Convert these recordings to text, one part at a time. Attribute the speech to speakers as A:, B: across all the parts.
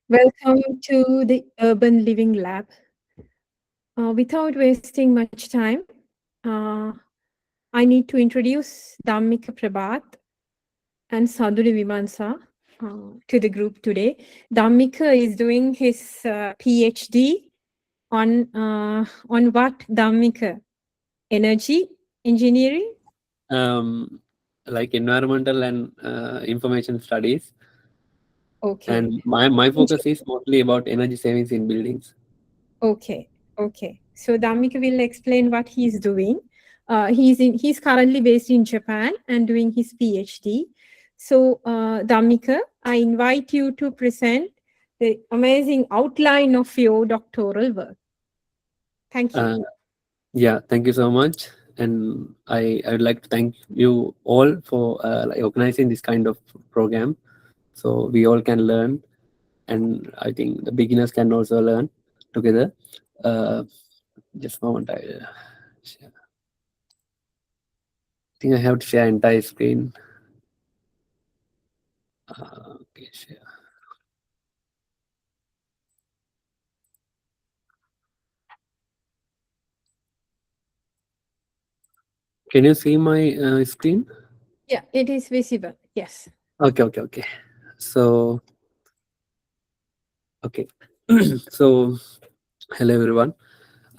A: Welcome to the Urban Living Lab. Without wasting much time, uh, I need to introduce Dhammika Prabhat and Sanduni Vimansa to the group today. Dhammika is doing his PhD on what, Dhammika? Energy engineering?
B: um, like environmental and information studies.
A: Okay.
B: And my focus is mostly about energy savings in buildings.
A: Okay, okay. So Dhammika will explain what he's doing. He's currently based in Japan and doing his PhD. So Dhammika, I invite you to present the amazing outline of your doctoral work. Thank you.
B: Uh, yeah, thank you so much. And I would like to thank you all for like organizing this kind of program, so we all can learn, and I think the beginners can also learn together. Uh, just a moment, share. I think I have to share entire screen. Okay, share. Can you see my screen?
A: Yeah, it is visible. Yes.
B: Okay. So, okay. So, hello everyone.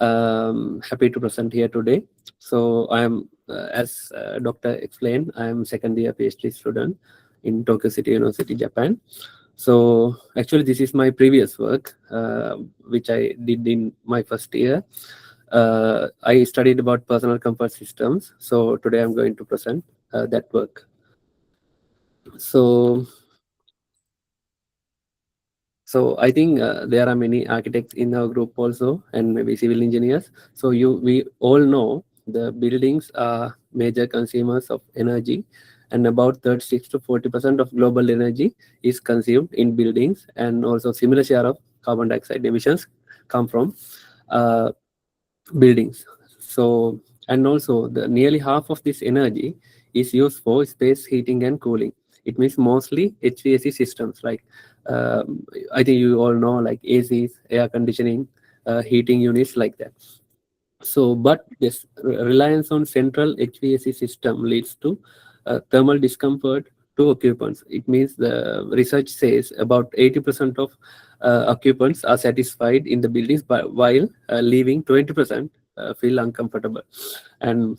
B: Happy to present here today. So, I am, as Doctor explained, I am second year PhD student in Tokyo City University, Japan. So, actually, this is my previous work, which I did in my first year. I studied about personal comfort systems. So, today I'm going to present that work. So, I think there are many architects in our group also, and maybe civil engineers. So we all know the buildings are major consumers of energy, and about 36 to 40% of global energy is consumed in buildings, and also similar share of carbon dioxide emissions come from uh, buildings. So, and also the nearly half of this energy is used for space heating and cooling. It means mostly HVAC systems, like I think you all know, like ACs, air conditioning, heating units, like that. So, but this reliance on central HVAC system leads to thermal discomfort to occupants. It means the research says about 80% of occupants are satisfied in the buildings, but while leaving 20% feel uncomfortable. And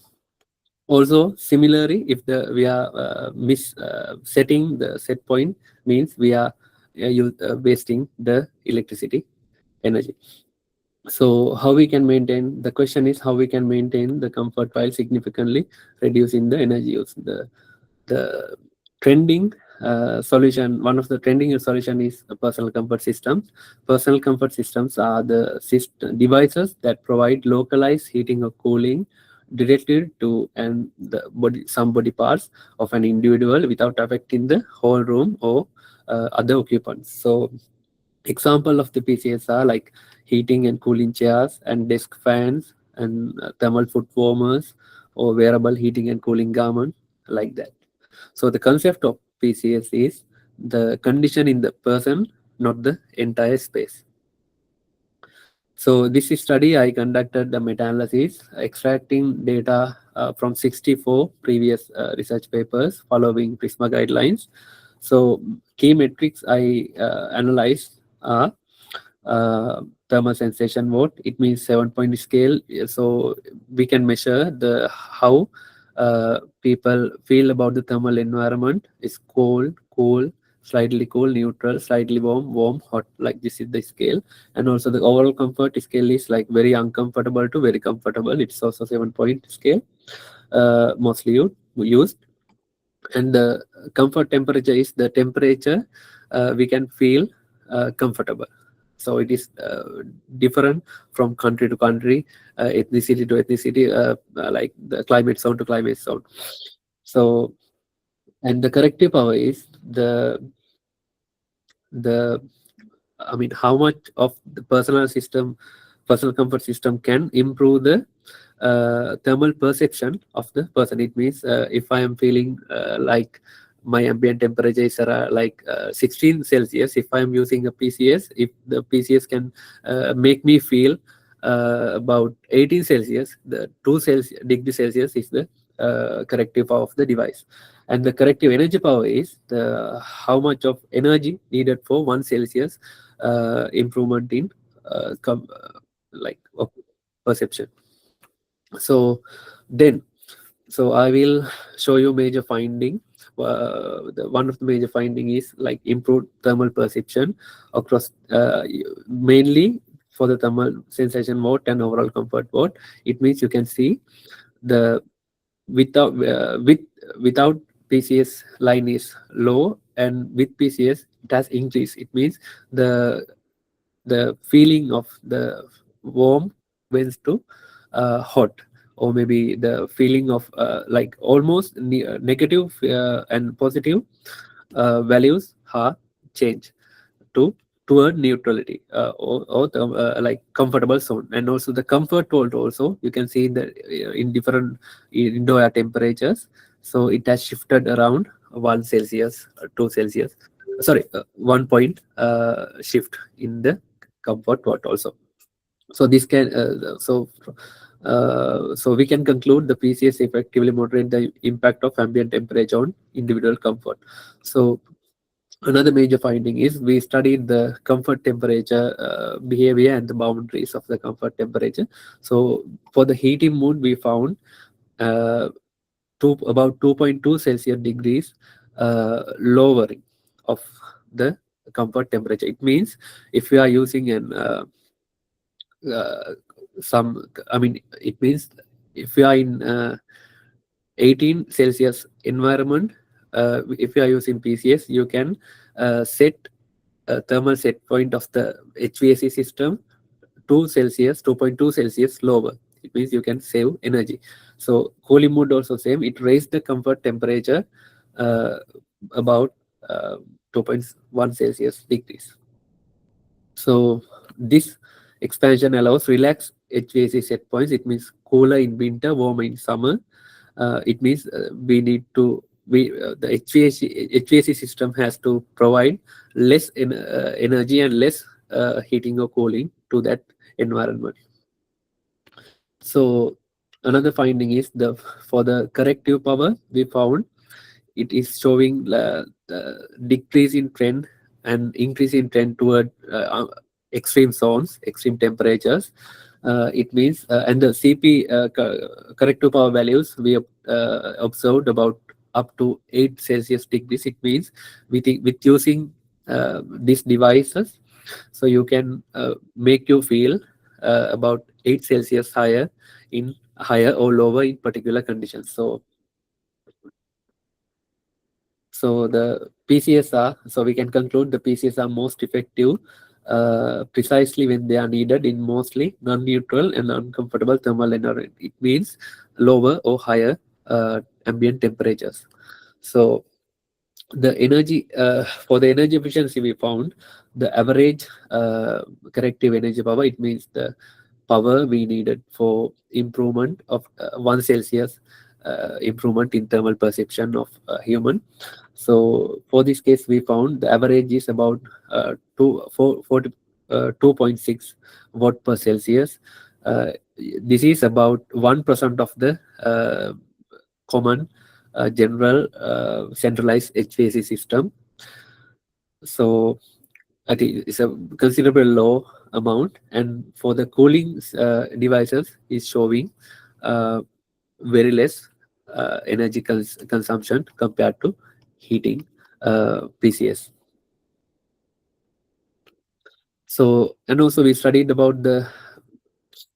B: also, similarly, if we are setting the set point, means we are wasting the electricity energy. So how we can maintain, the question is how we can maintain the comfort while significantly reducing the energy use. The trending solution, one of the trending solution is the personal comfort systems. Personal comfort systems are the devices that provide localized heating or cooling directly to and the body, some body parts of an individual without affecting the whole room or other occupants. So example of the PCS are like heating and cooling chairs and desk fans and thermal foot warmers or wearable heating and cooling garment, like that. So the concept of PCS is the condition in the person, not the entire space. So this study I conducted the meta-analysis, extracting data from 64 previous research papers following PRISMA guidelines. So key metrics I analyzed are thermal sensation mode. It means 7-point scale. So we can measure the how people feel about the thermal environment. Is cold, cool, slightly cool, neutral, slightly warm, warm, hot. Like this is the scale. And also the overall comfort scale is like very uncomfortable to very comfortable. It's also 7-point scale, mostly used. And the comfort temperature is the temperature we can feel comfortable. So it is different from country to country, ethnicity to ethnicity, like the climate zone to climate zone. So, and the corrective power is the I mean, how much of the personal comfort system can improve the thermal perception of the person. It means if I am feeling like my ambient temperature is like 16 Celsius. If I'm using a PCS, if the PCS can make me feel about 18 Celsius, the 2 degree Celsius is the corrective power of the device. And the corrective energy power is the how much of energy needed for 1 Celsius improvement in like of perception. So then, so I will show you major finding. One of the major finding is like improved thermal perception across mainly for the thermal sensation mode and overall comfort mode. It means you can see the without without PCS line is low, and with PCS it has increased. It means the feeling of the warm went to hot, or maybe the feeling of like almost negative and positive values are changed to toward neutrality, or the, like comfortable zone. And also the comfort world also you can see that in different indoor air temperatures, so it has shifted around 1 Celsius, 2 Celsius, sorry, 1 point shift in the comfort world also. So this can so we can conclude the PCS effectively moderate the impact of ambient temperature on individual comfort. So another major finding is we studied the comfort temperature behavior and the boundaries of the comfort temperature. So for the heating mood, we found uh, about 2.2 Celsius degrees lowering of the comfort temperature. It means if we are using an uh, some, I mean, it means if we are in 18 Celsius environment, if you are using PCS, you can set a thermal set point of the HVAC system 2 Celsius, 2.2 Celsius lower. It means you can save energy. So cooling mode also same. It raised the comfort temperature uh, about 2.1 Celsius degrees. So this expansion allows relaxed HVAC set points. It means cooler in winter, warmer in summer. It means we need to the HVAC system has to provide less energy and less heating or cooling to that environment. So another finding is the for the corrective power, we found it is showing the decrease in trend and increase in trend toward extreme zones, extreme temperatures. It means and the CP corrective power values we observed about up to 8 Celsius degrees. It means with using these devices, so you can make you feel about 8 Celsius higher in higher or lower in particular conditions. So the PCS are, so we can conclude the PCS are most effective precisely when they are needed in mostly non-neutral and uncomfortable thermal environment. It means lower or higher ambient temperatures. So the energy for the energy efficiency, we found the average corrective energy power. It means the power we needed for improvement of 1 Celsius improvement in thermal perception of human. So for this case, we found the average is about 2.6 watt per Celsius. This is about 1% of the common general centralized HVAC system. So I think it's a considerable low amount, and for the cooling devices is showing very less energy consumption compared to heating PCS. So, and also we studied about the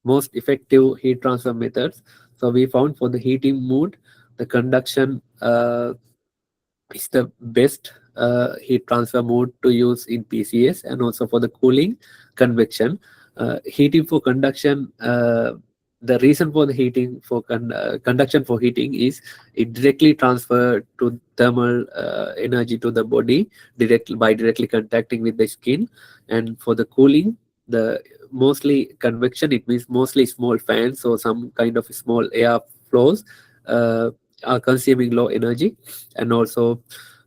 B: most effective heat transfer methods. So we found for the heating mode, the conduction is the best heat transfer mode to use in PCS, and also for the cooling, convection. Heating for conduction, the reason for the heating for conduction for heating is it directly transfer to thermal energy to the body directly contacting with the skin. And for the cooling, the mostly convection, it means mostly small fans or some kind of small air flows are consuming low energy. And also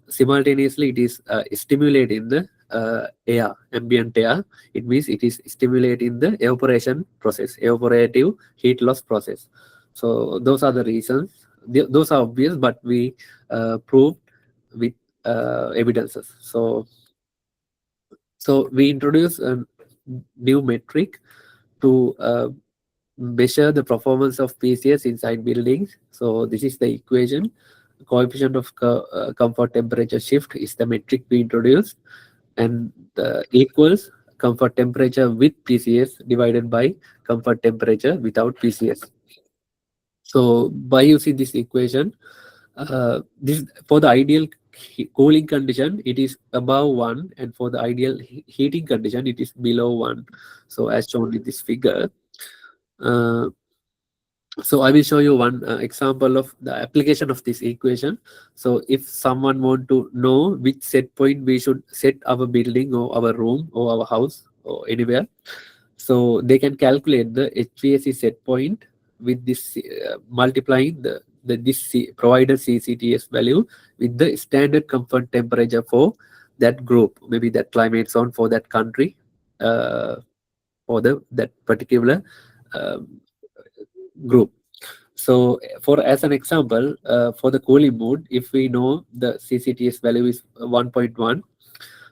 B: simultaneously it is stimulating the air, ambient air. It means it is stimulating the evaporation process, evaporative heat loss process. So those are the reasons. Those are obvious, but we proved with evidences. So we introduce a new metric to measure the performance of PCS inside buildings. So this is the equation. Coefficient of comfort temperature shift is the metric we introduced, and equals comfort temperature with PCS divided by comfort temperature without PCS. So by using this equation, this for the ideal cooling condition it is above 1, and for the ideal heating condition it is below 1. So as shown in this figure, so I will show you one example of the application of this equation. So if someone want to know which set point we should set our building or our room or our house or anywhere, so they can calculate the HVAC set point with this multiplying this provided CCTS value with the standard comfort temperature for that group, maybe that climate zone for that country, for that particular group. So for as an example, for the cooling mode, if we know the CCTS value is 1.1,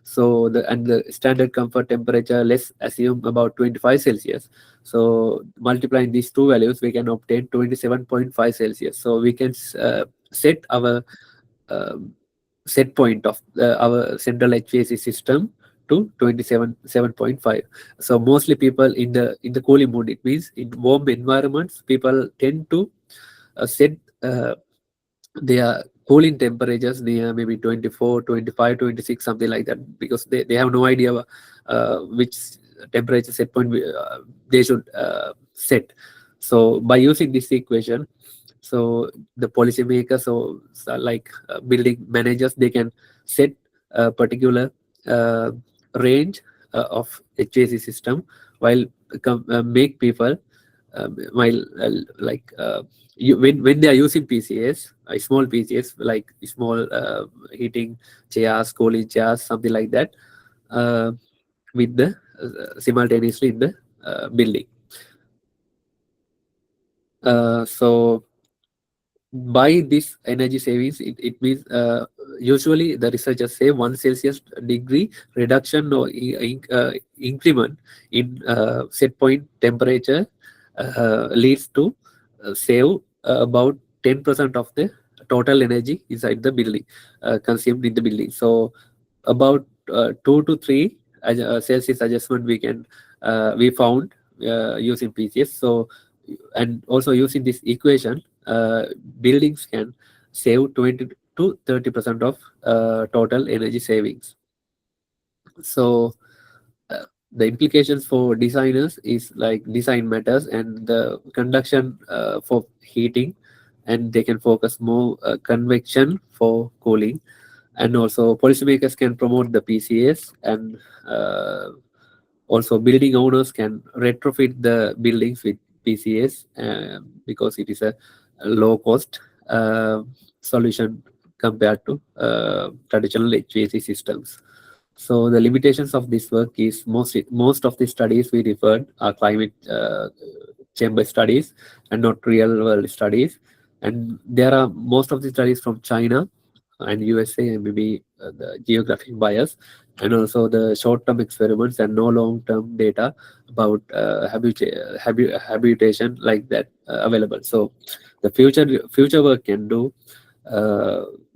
B: so the standard comfort temperature, let's assume about 25 Celsius. So multiplying these two values, we can obtain 27.5 Celsius. So we can set our set point of our central HVAC system to 27.5. So mostly people in the cooling mode, it means in warm environments, people tend to set their cooling temperatures near maybe 24, 25, 26, something like that, because they have no idea which temperature set point they should set. So by using this equation, so the policymakers or like building managers, they can set a particular range of HVAC system, while make people while when they are using PCS, small PCS like small heating chairs, cooling chairs, something like that, with the simultaneously in the building. So by this energy savings, it means usually the researchers say 1 Celsius degree reduction or increment in set point temperature leads to save about 10% of the total energy inside the building, consumed in the building. So about 2 to 3 Celsius adjustment we found using PCS. So and also using this equation, buildings can save 20 to 30% of total energy savings. So the implications for designers is like design matters and the conduction for heating, and they can focus more convection for cooling. And also policymakers can promote the PCS, and also building owners can retrofit the buildings with PCS because it is a low cost solution compared to traditional HVAC systems. So the limitations of this work is most of the studies we referred are climate chamber studies and not real world studies. And there are most of the studies from China and USA, and maybe the geographic bias, and also the short-term experiments and no long-term data about habitation like that available. So the future work can do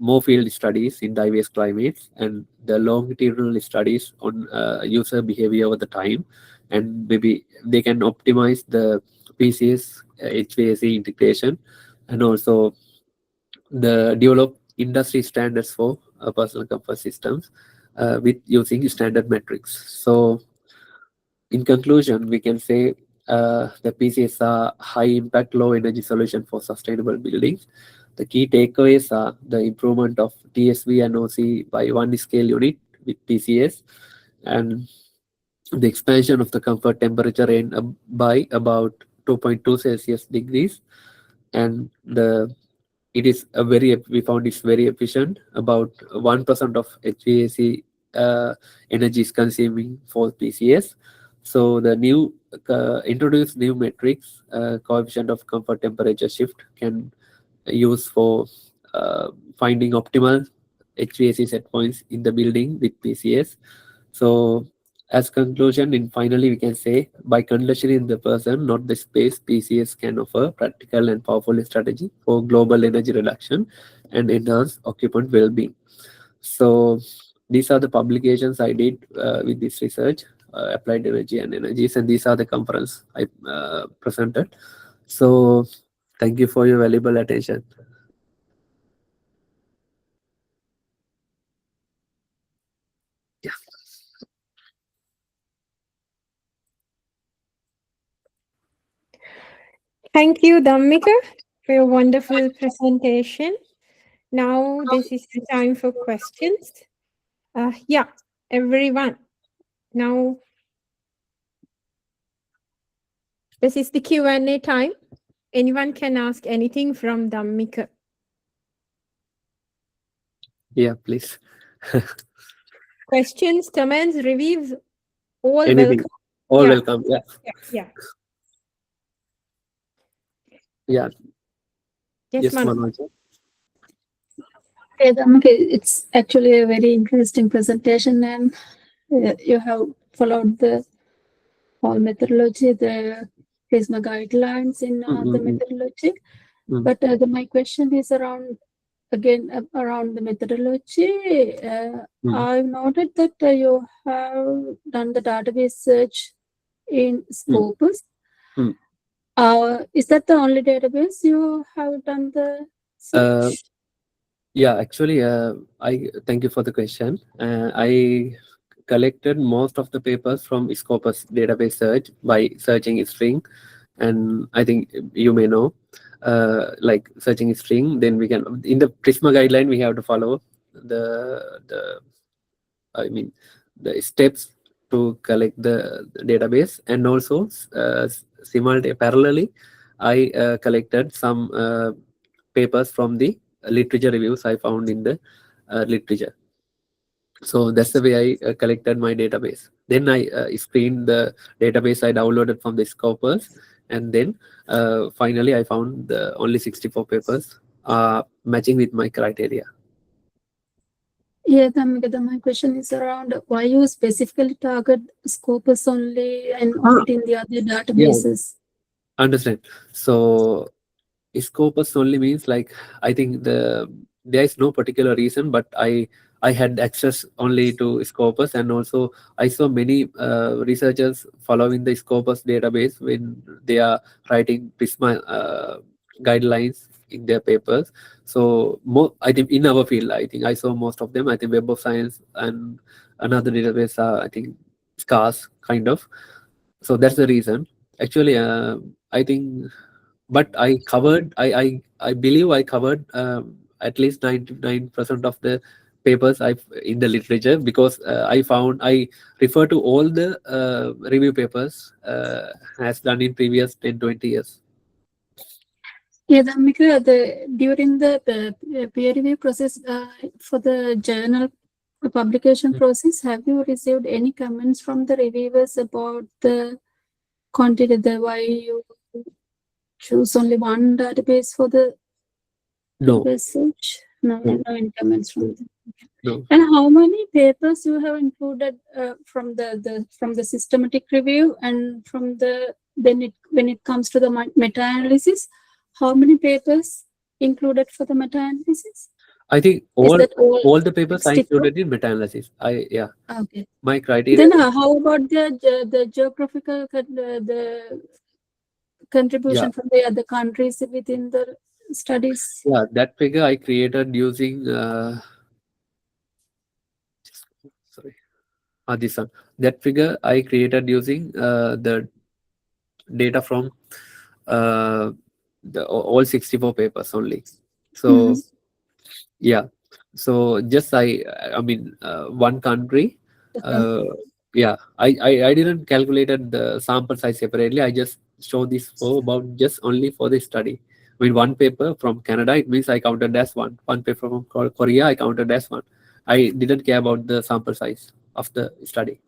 B: more field studies in diverse climates and the longitudinal studies on user behavior over the time, and maybe they can optimize the PCS HVAC integration, and also the develop industry standards for personal comfort systems with using standard metrics. So in conclusion, we can say the PCS are high impact, low energy solution for sustainable buildings. The key takeaways are the improvement of TSV and OC by 1 scale unit with PCS, and the expansion of the comfort temperature range by about 2.2 Celsius degrees, and the it is a very, we found it's very efficient. About 1% of HVAC energy is consuming for PCS. So the new introduced new metrics, coefficient of comfort temperature shift, can use for finding optimal HVAC set points in the building with PCS. So as conclusion, in finally we can say, by conditioning the person, not the space, PCS can offer practical and powerful strategy for global energy reduction and enhance occupant well-being. So these are the publications I did with this research, applied energy and energies, and these are the conference I presented. So thank you for your valuable attention. Yeah.
A: Thank you, Dhammika, for your wonderful presentation. Now this is the time for questions. Yeah, everyone. Now this is the Q&A time. Anyone can ask anything from Dhammika.
B: Yeah, please.
A: Questions, comments, reviews, all
B: Anything.
A: welcome.
B: All
A: Yeah.
B: welcome. Yeah.
A: Yeah.
B: Yeah.
A: Yes, Manu.
B: Manoj.
C: Okay, Dhammika, it's actually a very interesting presentation, and you have followed the whole methodology, the PRISMA guidelines in the methodology. But my question is around around the methodology. I've noted that you have done the database search in Scopus. Is that the only database you have done the search?
B: Yeah, actually, I thank you for the question. I collected most of the papers from Scopus database search by searching a string, and I think you may know, like searching a string. Then we can, in the Prisma guideline, we have to follow the I mean the steps to collect the database, and also parallelly, I collected some papers from the literature reviews I found in the literature. So that's the way I collected my database. Then I screened the database I downloaded from the Scopus, and then finally I found the only 64 papers matching with my criteria.
C: Yeah, Dhammika, my question is around why you specifically target Scopus only and omitting the other databases.
B: Yeah, understand. So Scopus only means, like, I think there is no particular reason, but I had access only to Scopus, and also I saw many researchers following the Scopus database when they are writing Prisma guidelines in their papers. So I think in our field, I think I saw most of them. I think Web of Science and another database are, I think, scarce kind of. So that's the reason. Actually, I think, but I believe I covered at least 99% of the papers I in the literature, because I refer to all the review papers as done in previous 10-20 years.
C: Yeah, Dhammika, during the peer review process for the journal publication process, have you received any comments from the reviewers about the content, why you choose only one database for the research? No, any comments from them.
B: No.
C: And how many papers you have included from the systematic review, and from the when it comes to the meta-analysis, how many papers included for the meta-analysis?
B: I think all the papers I included in meta-analysis.
C: Okay.
B: My criteria.
C: Then how about the geographical the contribution from the other countries within the studies?
B: Yeah, that figure I created using this one. That figure I created using the data from all 64 papers only. So yeah, so just I mean one country. Yeah, I didn't calculated the sample size separately. I just show this for about just only for the study With one paper from Canada, it means I counted as one. One paper from Korea, I counted as one. I didn't care about the sample size of the study.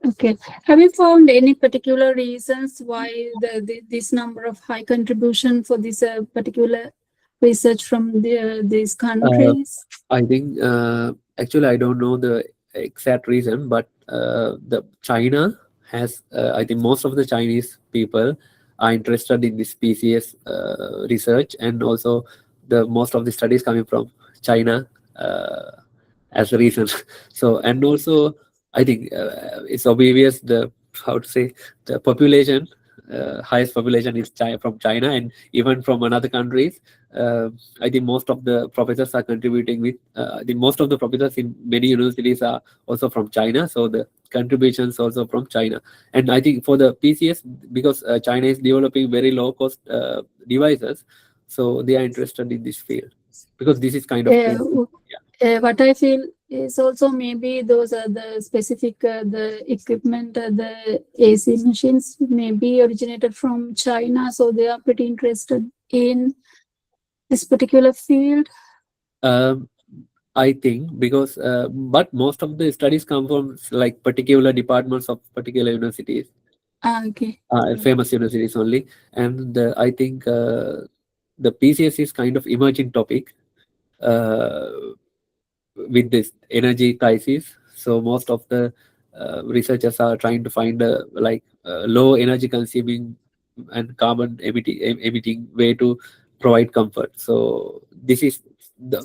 C: Okay. Have you found any particular reasons why this number of high contribution for this particular research from these countries?
B: I think actually I don't know the exact reason, but the China has I think most of the Chinese people are interested in this PCS research, and also the most of the studies coming from China as a reason. So, and also I think it's obvious the how to say the population. Highest population is from China, and even from another countries. I think most of the professors are contributing with. I think most of the professors in many universities are also from China, so the contributions also from China. And I think for the PCS, because China is developing very low cost devices, so they are interested in this field because this is kind of
C: what I feel is also maybe those are the specific the equipment, the AC machines maybe originated from China, so they are pretty interested in this particular field.
B: I think because, but most of the studies come from like particular departments of particular universities.
C: Okay.
B: Famous universities only, and I think the PCS is kind of emerging topic with this energy crisis. So most of the researchers are trying to find a low energy consuming and carbon emitting way to provide comfort. So this is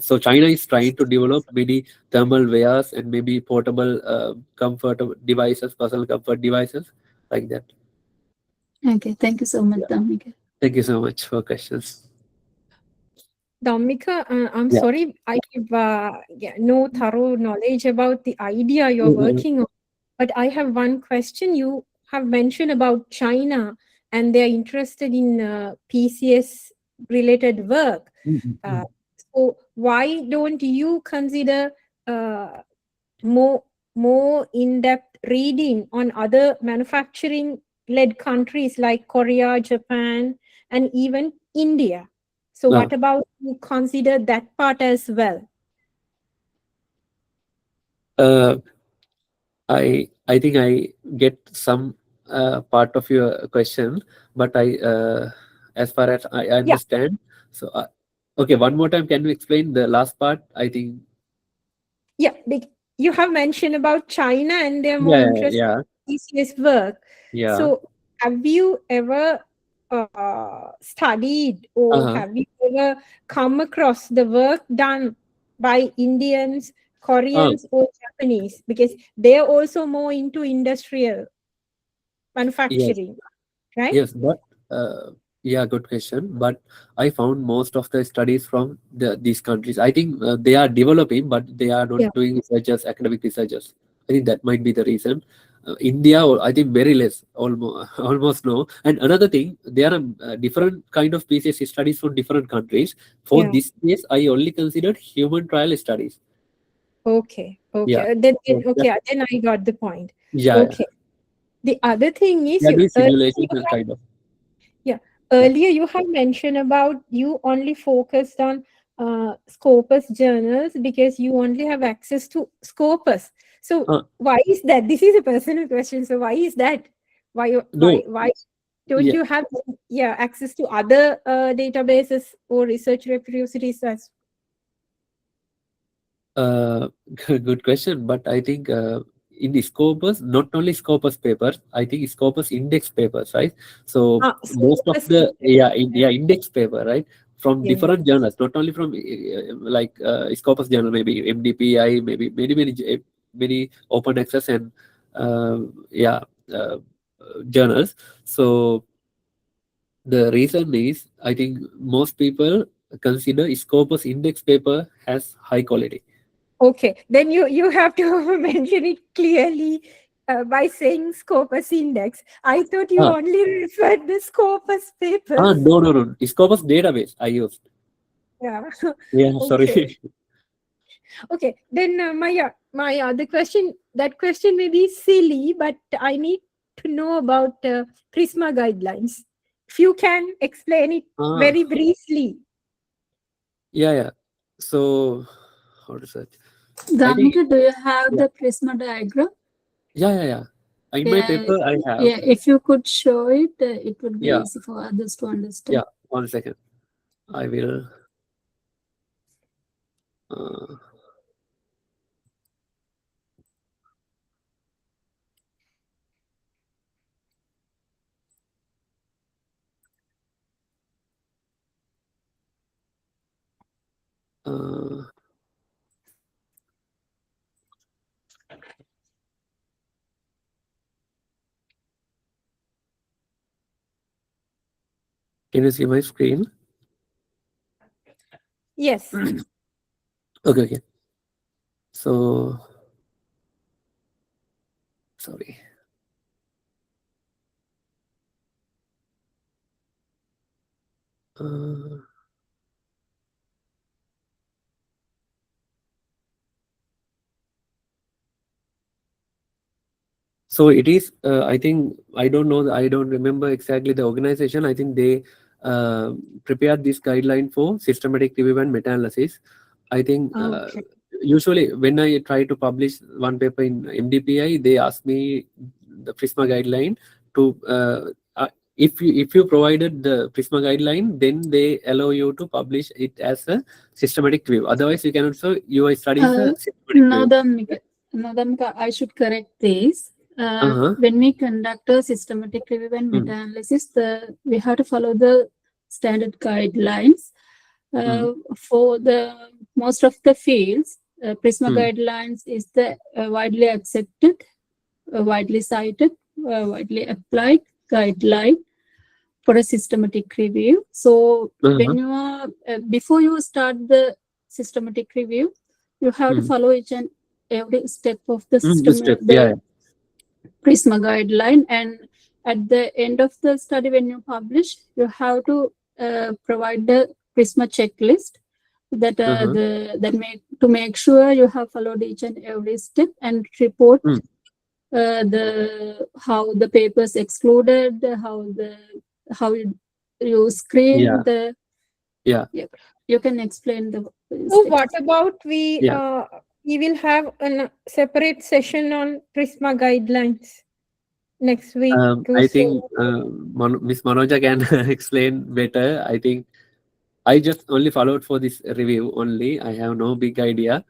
B: so China is trying to develop many thermal wares and maybe portable comfort devices, personal comfort devices like that.
C: Okay, thank you so much, Dhammika.
B: Thank you so much for questions.
A: Dhammika, I'm sorry, I have no thorough knowledge about the idea you're working on, but I have one question. You have mentioned about China and they're interested in PCS related work. So why don't you consider more in-depth reading on other manufacturing-led countries like Korea, Japan, and even India? So what about you consider that part as well?
B: I think I get some part of your question, but I as far as I understand, so okay, one more time, can you explain the last part? I think
A: you have mentioned about China and they're more interested in PCS work. So have you ever studied or have you ever come across the work done by Indians, Koreans, or Japanese? Because they're also more into industrial manufacturing, right?
B: Yes, but yeah, good question. But I found most of the studies from these countries. I think they are developing, but they are not doing researchers, academic researchers. I think that might be the reason. India, I think very less, almost no. And another thing, there are different kind of PCS studies from different countries. For this case, I only considered human trial studies.
A: Okay. Then I got the point. Okay. The other thing is earlier you have mentioned about you only focused on Scopus journals because you only have access to Scopus. So why is that? This is a personal question. So why is that? Why don't you have access to other databases or research repositories as
B: good question, but I think in the Scopus, not only Scopus papers, I think Scopus index papers, right? So most of the index paper, right, from different journals, not only from Scopus journal, maybe MDPI, maybe many open access and journals. So the reason is, I think most people consider Scopus index paper as high quality.
A: Okay, then you have to mention it clearly by saying Scopus index. I thought you only referred the Scopus papers.
B: No. Scopus database I used.
A: Yeah.
B: Sorry.
A: Okay, then my other question, that question may be silly, but I need to know about PRISMA guidelines. if you can explain it very briefly.
B: Yeah. So how to search?
C: Dhammika, do you have
B: yeah.
C: the prisma diagram?
B: Yeah. In my paper, I have.
C: Yeah, if you could show it, it would be
B: Yeah.
C: easy for others to understand.
B: Yeah, 1 second. I will. Can you see my screen?
A: Yes.
B: Okay. So, sorry. So it is, I think, I don't know, I don't remember exactly the organization. I think they prepared this guideline for systematic review and meta-analysis. I think usually when I try to publish one paper in MDPI, they ask me the Prisma guideline to, if you provided the Prisma guideline, then they allow you to publish it as a systematic review. Otherwise, you can also, your study is a systematic
C: no, Dhammika, I should correct this. When we conduct a systematic review and meta-analysis, we have to follow the standard guidelines. For the most of the fields, Prisma guidelines is the widely accepted, widely cited, widely applied guideline for a systematic review. So when you are before you start the systematic review, you have to follow each and every step of the Prisma guideline, and at the end of the study, when you publish, you have to provide the Prisma checklist that to make sure you have followed each and every step, and report how the papers excluded, how you screen the. You can explain the.
A: So what about we will have a separate session on Prisma guidelines next week?
B: I think Miss Manoja can explain better. I think I just only followed for this review only. I have no big idea,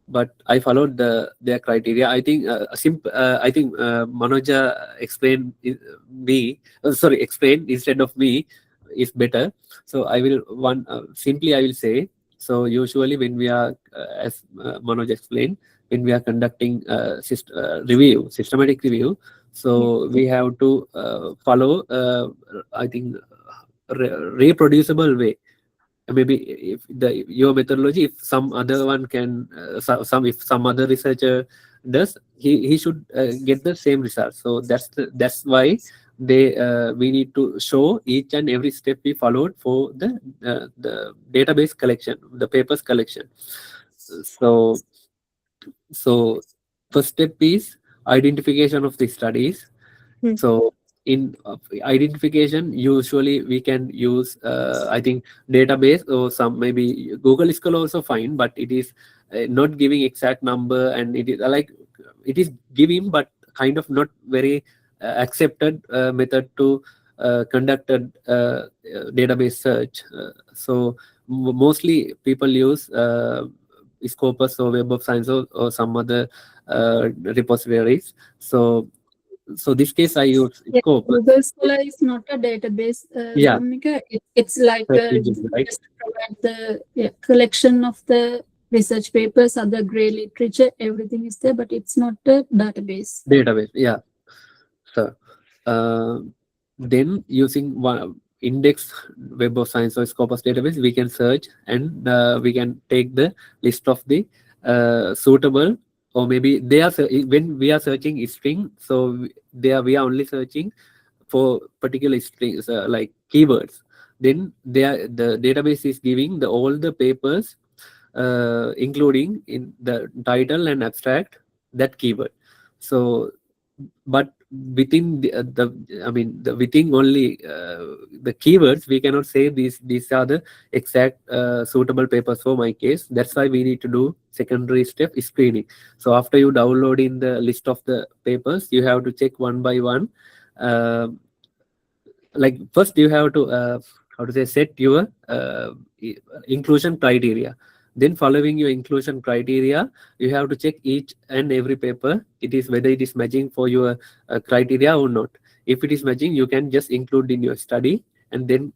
B: but I followed their criteria. I think Manoja explained explained instead of me is better. So I will simply I will say. So usually when we are, as Manoj explained, when we are conducting systematic review, so we have to follow, I think, reproducible way. Maybe if your methodology, if some other one can, if some other researcher does, he should get the same result. So that's why we need to show each and every step we followed for the database collection, the papers collection. So first step is identification of the studies. So in identification, usually we can use I think database or some maybe Google Scholar also fine, but it is not giving exact number, and it is it is giving but kind of not very accepted method to conduct a database search. So mostly people use Scopus or Web of Science or some other repositories. So this case I use Scopus.
C: Google Scholar is not a database, Dhammika. It's like just provide the collection of the research papers, other grey literature, everything is there, but it's not a database.
B: So then using one index Web of Science or Scopus database, we can search, and we can take the list of the suitable, or maybe when we are searching string, so we are only searching for particular strings like keywords. Then the database is giving all the papers including in the title and abstract that keyword. So but within within only the keywords, we cannot say these are the exact suitable papers for my case. That's why we need to do secondary step screening. So after you downloading the list of the papers, you have to check one by one. Like first you have to how to say, set your inclusion criteria. Then following your inclusion criteria, you have to check each and every paper, whether it is matching for your criteria or not. If it is matching, you can just include in your study, and then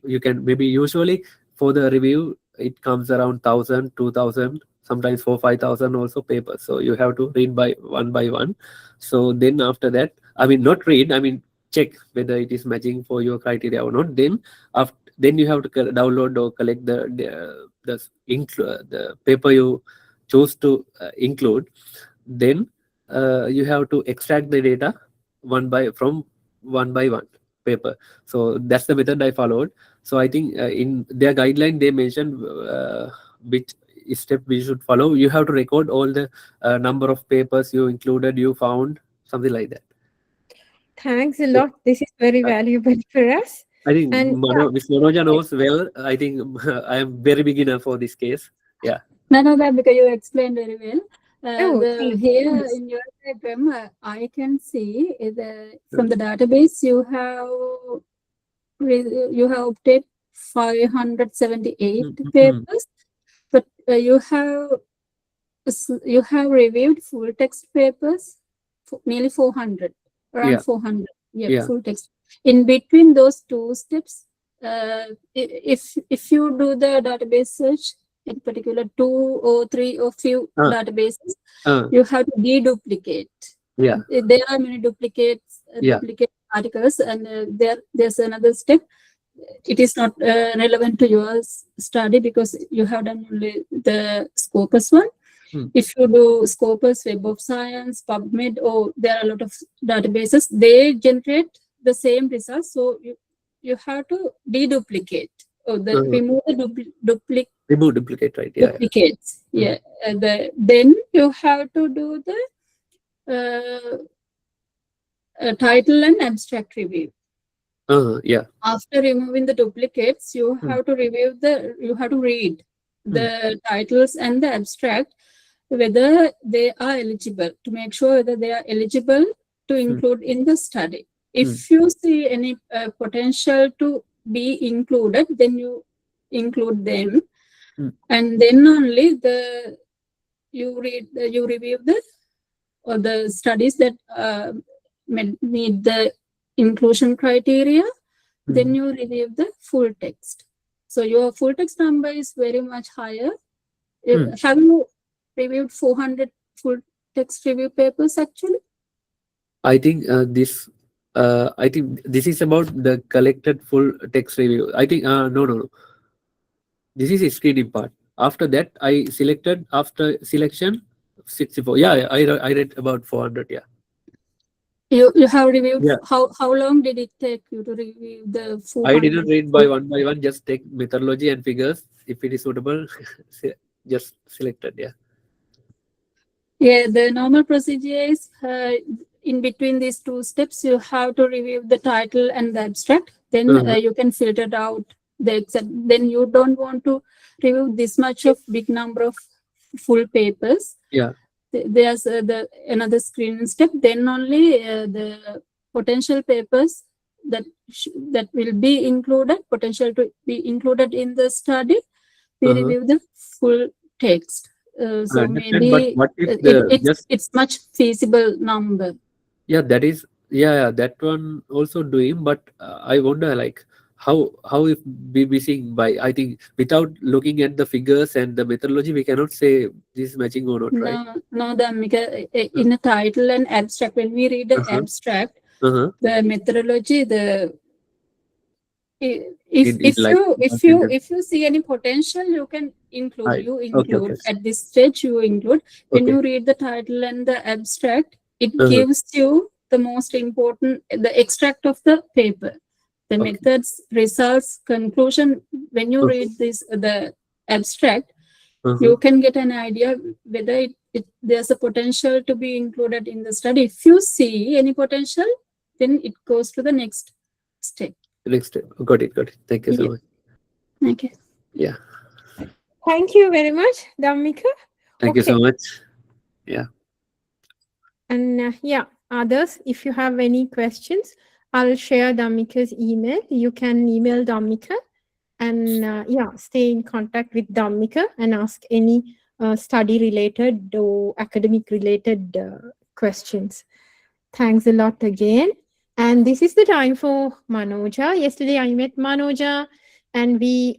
B: you can maybe, usually for the review it comes around 1,000, 2,000, sometimes 4,000-5,000 also papers. So you have to read by one. So then after that, not read, check whether it is matching for your criteria or not. Then you have to download or collect the paper you chose to include. Then you have to extract the data one by one paper. So that's the method I followed. So I think in their guideline they mentioned which step we should follow. You have to record all the number of papers you included, you found, something like that.
A: Thanks a lot. This is very valuable for us.
B: I think
A: And
B: Ms. Manoja knows well. I think I am very beginner for this case. Yeah.
C: No, because you explained very well. Here
A: thanks.
C: in your diagram, I can see from the database you have obtained 578 papers, but you have reviewed full text papers, nearly 400, around 400. Yeah, full text. In between those two steps, if you do the database search, in particular 2 or 3 or few databases, you have to deduplicate.
B: Yeah.
C: There are many duplicate articles, and there's another step. It is not relevant to your study because you have done only the Scopus one. If you do Scopus, Web of Science, PubMed, or there are a lot of databases, they generate the same results. So you have to deduplicate or remove the
B: duplicate, right? Yeah.
C: Duplicates. Yeah. Then you have to do the title and abstract review.
B: Yeah.
C: After removing the duplicates, you have to read the titles and the abstract, whether they are eligible, to make sure whether they are eligible to include in the study. If you see any potential to be included, then you include them, and then only you review the studies that meet the inclusion criteria. Then you review the full text. So your full text number is very much higher. Have you reviewed 400 full text review papers actually?
B: I think this is about the collected full text review. I think no. This is a screening part. After that, I selected, after selection 64. Yeah, I read about 400. Yeah.
C: You have reviewed. Yeah. How long did it take you to review the 400?
B: I didn't read by one. Just take methodology and figures. If it is suitable, just selected. Yeah.
C: Yeah, the normal procedure is in between these two steps, you have to review the title and the abstract. Then you can filter it out the exact. Then you don't want to review this much of big number of full papers.
B: Yeah.
C: There's another screening step. Then only the potential papers that will be included, potential to be included in the study, we review the full text. So maybe it's much feasible number.
B: Yeah, that is that one also doing. But I wonder, like, how if we be seeing by, I think without looking at the figures and the methodology, we cannot say this is matching or not, right?
C: No, Dhammika, in the title and abstract, when we read the abstract, the methodology, if you see any potential, you can include. At this stage, you include. When you read the title and the abstract, it gives you the most important, the extract of the paper, the methods, results, conclusion. When you read the abstract, you can get an idea whether there's a potential to be included in the study. If you see any potential, then it goes to the next step.
B: Next step. Got it. Thank you so much.
C: Okay.
B: Yeah.
A: Thank you very much, Dhammika.
B: Thank you so much. Yeah.
A: And yeah, others, if you have any questions, I'll share Dhammika's email. You can email Dhammika and yeah, stay in contact with Dhammika and ask any study related or academic related questions. Thanks a lot again. And this is the time for Manoja. Yesterday I met Manoja and we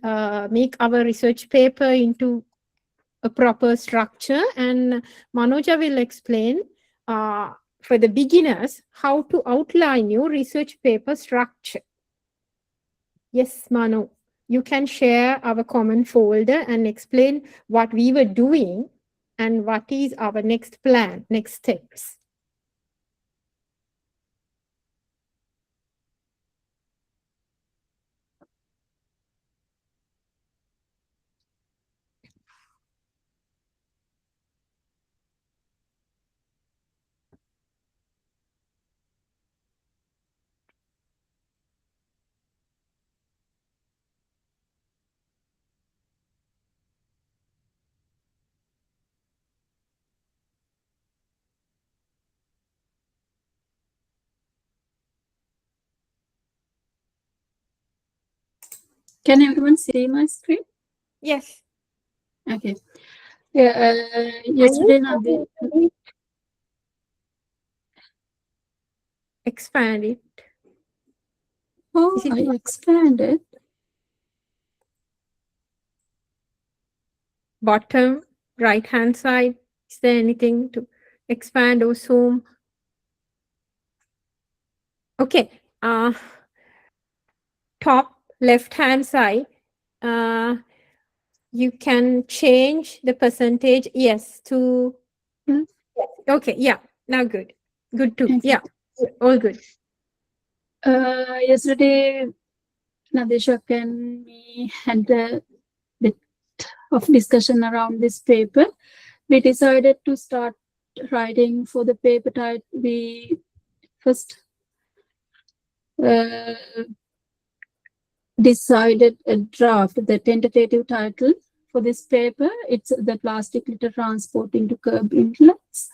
A: make our research paper into a proper structure, and Manoja will explain for the beginners how to outline your research paper structure. Yes, Manu, you can share our common folder and explain what we were doing and what is our next plan, next steps.
C: Can everyone see my screen?
A: Yes.
C: Okay. Yeah, yesterday
A: Expand it.
C: Oh, I expanded.
A: Bottom right hand side. Is there anything to expand or zoom? Okay. Top left hand side. You can change the percentage. Yes, to. Okay. Yeah. Now good. Good too.
C: Okay.
A: Yeah. All good.
C: Yesterday, Nadeshak and me had a bit of discussion around this paper. We decided to start writing for the paper title. We first decided a draft, the tentative title for this paper. It's the plastic litter transporting to curb inlets.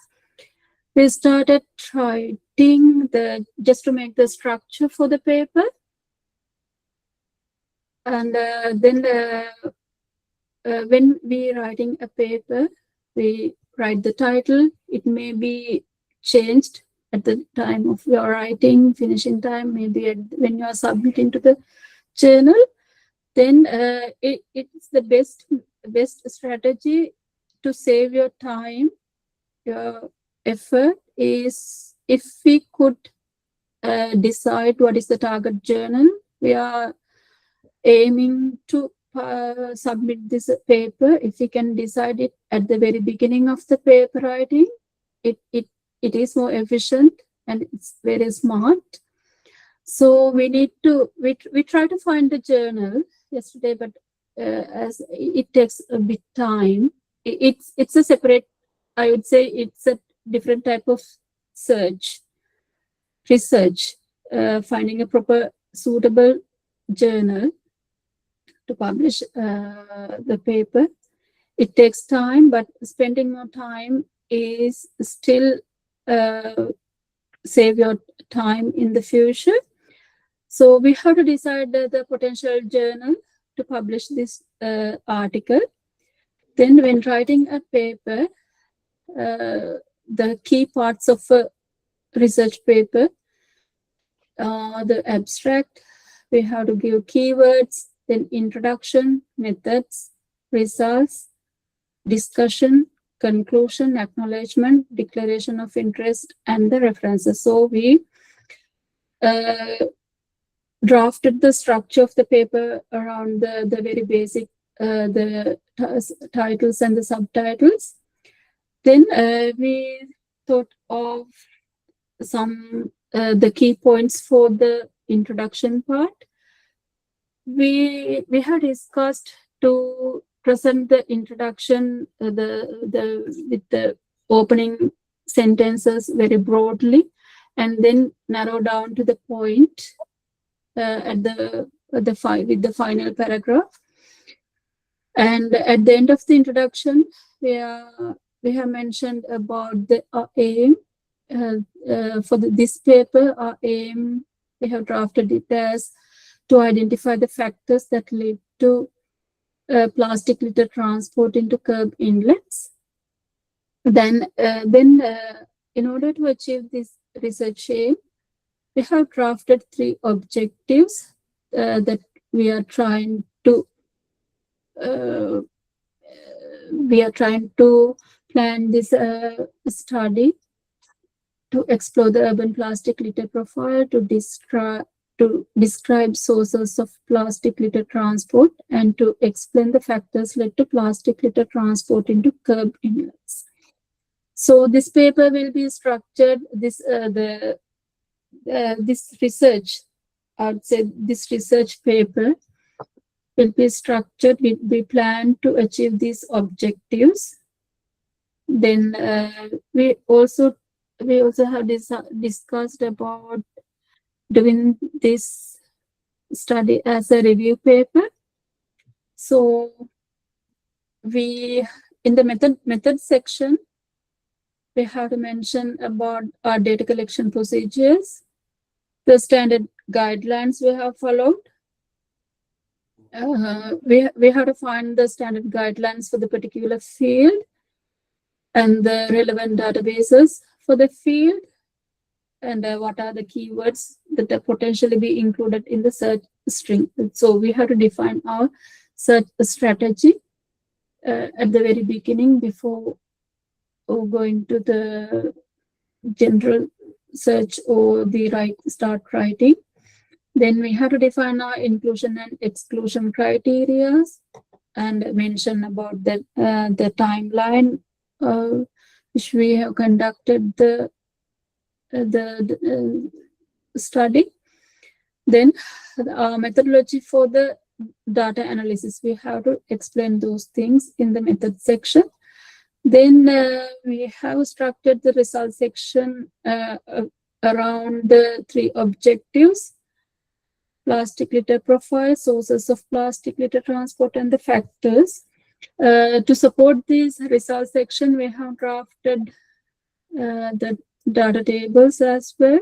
C: We started writing just to make the structure for the paper. And then when we writing a paper, we write the title. It may be changed at the time of your writing, finishing time, maybe when you are submitting to the journal. Then it's the best strategy to save your time, your effort, is if we could decide what is the target journal we are aiming to submit this paper. If we can decide it at the very beginning of the paper writing, it is more efficient and it's very smart. So we need to we try to find the journal yesterday, but as it takes a bit time. It's a separate, I would say it's a different type of research, finding a proper suitable journal to publish the paper. It takes time, but spending more time is still save your time in the future. So we have to decide the potential journal to publish this article. Then when writing a paper, the key parts of a research paper, the abstract, we have to give keywords, then introduction, methods, results, discussion, conclusion, acknowledgement, declaration of interest, and the references. So we drafted the structure of the paper around the very basic, the titles and the subtitles. Then we thought of some the key points for the introduction part. We had discussed to present the introduction, with the opening sentences very broadly, and then narrow down to the point with the final paragraph. And at the end of the introduction, we have mentioned about the aim for this paper. Our aim, we have drafted it as to identify the factors that lead to plastic litter transport into curb inlets. Then, in order to achieve this research aim, we have drafted 3 objectives that we are trying to plan this study to explore the urban plastic litter profile, to describe sources of plastic litter transport, and to explain the factors led to plastic litter transport into curb inlets. So this paper will be structured, this research, I would say this research paper will be structured. We plan to achieve these objectives. Then we also have discussed about doing this study as a review paper. So we, in the method section, we have to mention about our data collection procedures, the standard guidelines we have followed. We have to find the standard guidelines for the particular field and the relevant databases for the field, and what are the keywords that are potentially be included in the search string. So we have to define our search strategy at the very beginning before going to the general search or the start writing. Then we have to define our inclusion and exclusion criteria and mention about the timeline which we have conducted the study. Then our methodology for the data analysis, we have to explain those things in the method section. Then we have structured the result section around the 3 objectives: plastic litter profile, sources of plastic litter transport, and the factors. To support this result section, we have drafted the data tables as well.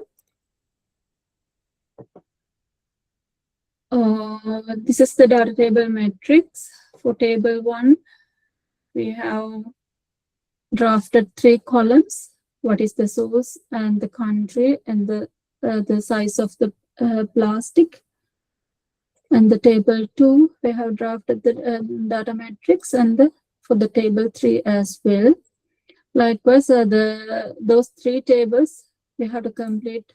C: This is the data table matrix. For table 1, we have drafted 3 columns: what is the source and the country and the size of the plastic. And the table 2, we have drafted the data matrix, and for the table 3 as well. Likewise, those 3 tables we have to complete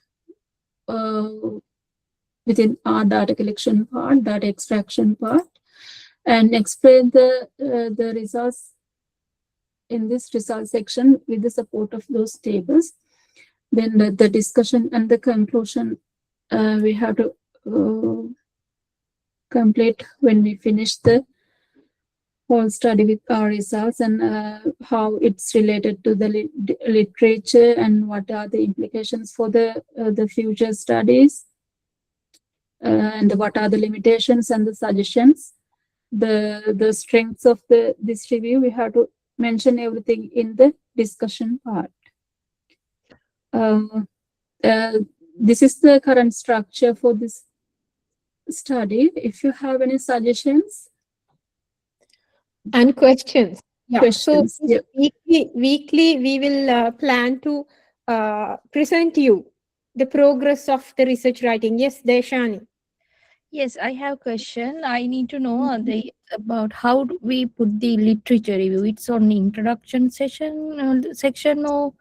C: within our data collection part, data extraction part, and explain the results in this result section with the support of those tables. Then the discussion and the conclusion we have to complete when we finish the whole study with our results, and how it's related to the literature, and what are the implications for the future studies, and what are the limitations and the suggestions. The strengths of this review, we have to mention everything in the discussion part. This is the current structure for this study. If you have any suggestions
A: and questions. Yeah.
C: Questions,
A: So weekly we will plan to present you the progress of the research writing. Yes, Deshani.
D: Yes, I have a question. I need to know about how do we put the literature review. It's on the introduction section or?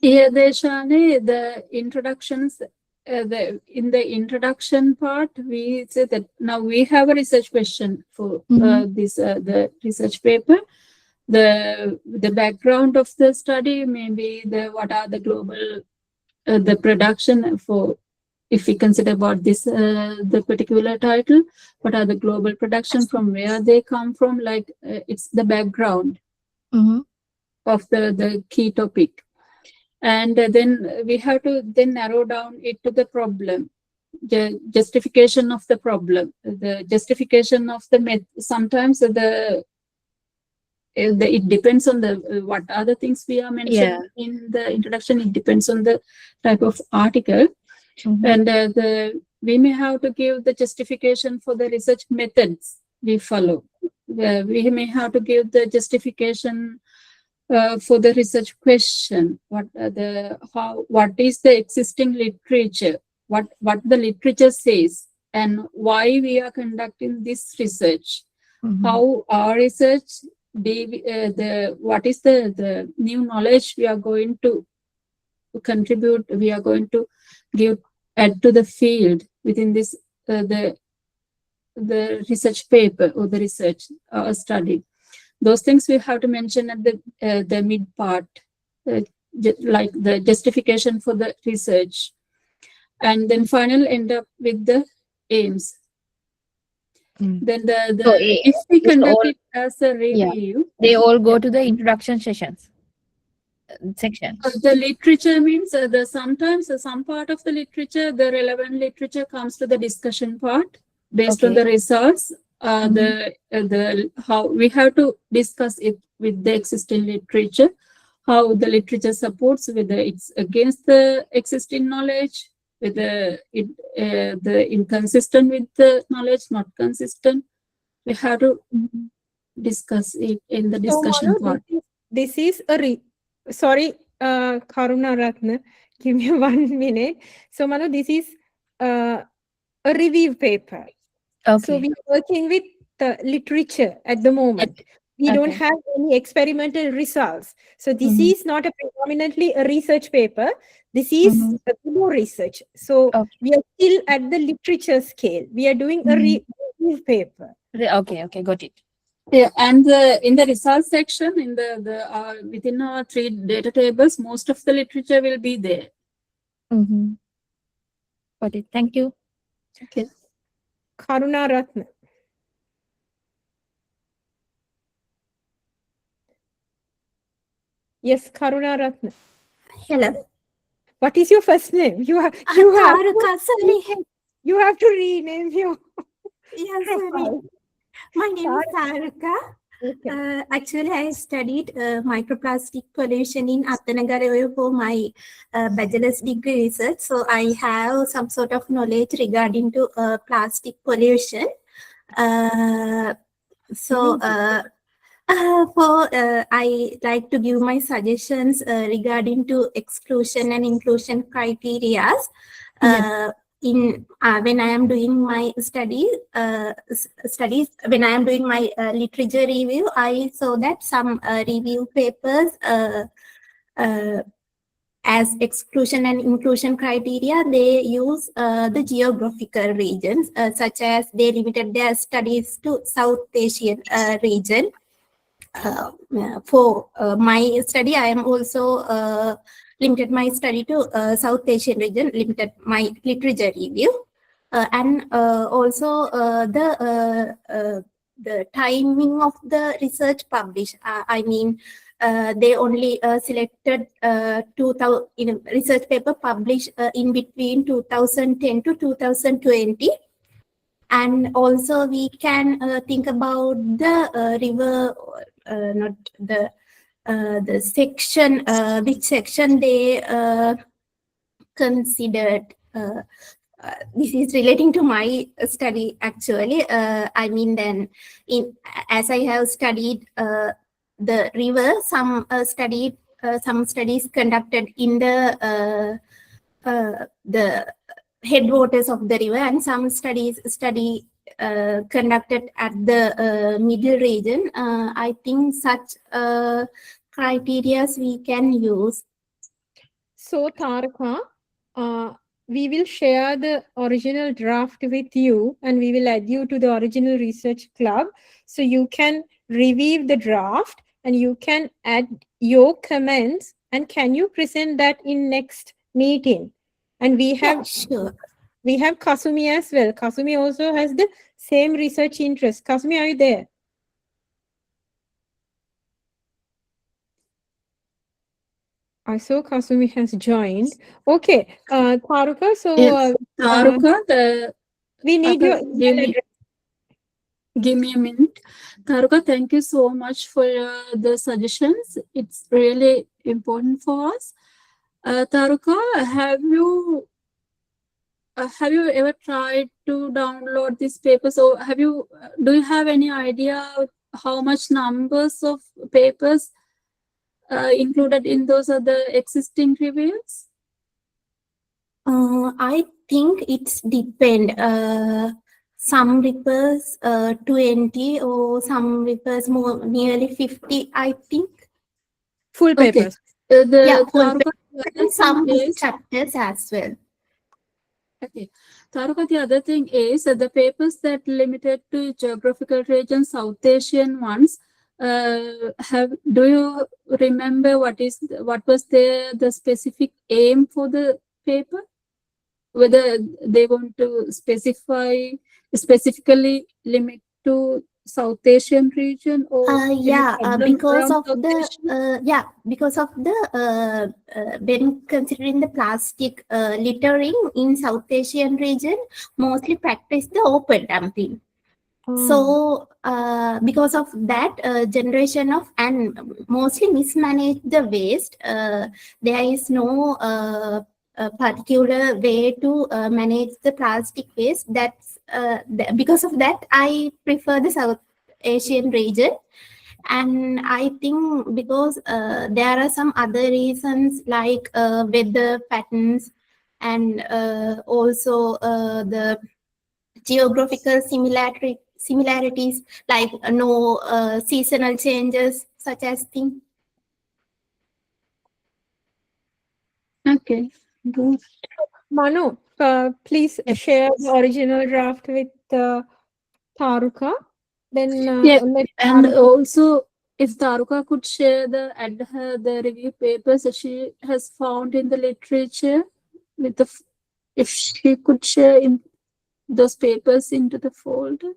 C: Yeah, Deshani, the introductions, in the introduction part, we say that now we have a research question for the research paper. The background of the study, maybe what are the global the production for if we consider about this, the particular title, what are the global production, from where they come from, like it's the background of the key topic. And then we have to then narrow down it to the problem, the justification of the problem, the justification of the sometimes it depends on the what are the things we are mentioning in the introduction. It depends on the type of article. And we may have to give the justification for the research methods we follow. We may have to give the justification for the research question. What is the existing literature? What the literature says, and why we are conducting this research? How our research, what is the new knowledge we are going to contribute? We are going to add to the field within this the research paper or the research study. Those things we have to mention at the mid part, like the justification for the research, and then final end up with the aims. Then if we conduct it as a review,
D: they all go to the introduction sessions section.
C: The literature means sometimes some part of the literature, the relevant literature comes to the discussion part based on the results. How we have to discuss it with the existing literature, how the literature supports, whether it's against the existing knowledge, whether the inconsistent with the knowledge, not consistent. We have to discuss it in the discussion part.
A: This is sorry, Karuna Ratna, give me 1 minute. So Manu, this is a review paper.
D: Okay.
A: So we are working with the literature at the moment. We don't have any experimental results. So this is not predominantly a research paper. This is a more research. So we are still at the literature scale. We are doing a review paper.
D: Okay, got it.
C: Yeah, and in the results section, in the within our 3 data tables, most of the literature will be there.
D: Got it. Thank you.
C: Okay.
A: Karuna Ratna. Yes, Karuna Ratna.
E: Hello.
A: What is your first name? You have to rename you.
E: Yes, sorry. My name is Dhammika.
A: Okay.
E: Actually, I studied microplastic pollution in Aotearoa for my bachelor's degree research. So I have some sort of knowledge regarding to plastic pollution. I like to give my suggestions regarding to exclusion and inclusion criteria. When I am doing my studies, when I am doing my literature review, I saw that some review papers as exclusion and inclusion criteria, they use the geographical regions, such as they limited their studies to South Asian region. For my study, I am also limited my study to South Asian region, limited my literature review, and also the timing of the research published. I mean, they only selected 2000 in a research paper published in between 2010 to 2020. And also we can think about the river, not the section, which section they considered. This is relating to my study actually. I mean, then as I have studied the river, some studies conducted in the headwaters of the river, and some studies conducted at the middle region. I think such criteria we can use.
A: So Taraka, we will share the original draft with you, and we will add you to the original research club, so you can review the draft and you can add your comments, and can you present that in next meeting? And we have We have Kasumi as well. Kasumi also has the same research interest. Kasumi, are you there? I saw Kasumi has joined. Okay, Tharuka, so
C: Yes. Tharuka,
A: we need your
C: give
A: email
C: me,
A: address.
C: give me a minute. Tharuka, thank you so much for the suggestions. It's really important for us. Tharuka, have you ever tried to download this paper? So do you have any idea how much numbers of papers included in those other existing reviews?
E: I think it's depend. Some papers 20 or some papers more nearly 50, I think.
A: Full
C: Okay.
A: papers.
E: Yeah, full
C: Tharuka,
E: And some chapters as well.
C: Okay. Tharuka, the other thing is the papers that limited to geographical region, South Asian ones, do you remember what was the specific aim for the paper? Whether they want to specifically limit to South Asian region or
E: because of the when considering the plastic littering in South Asian region, mostly practice the open dumping. So because of that generation of and mostly mismanage the waste, there is no particular way to manage the plastic waste. That's because of that I prefer the South Asian region. And I think because there are some other reasons like weather patterns and also the geographical similarities like no seasonal changes such as thing.
C: Okay, good.
A: Manu, please share the original draft with Tharuka. Then
C: and also if Tharuka could share the review papers that she has found in the literature with if she could share in those papers into the folder.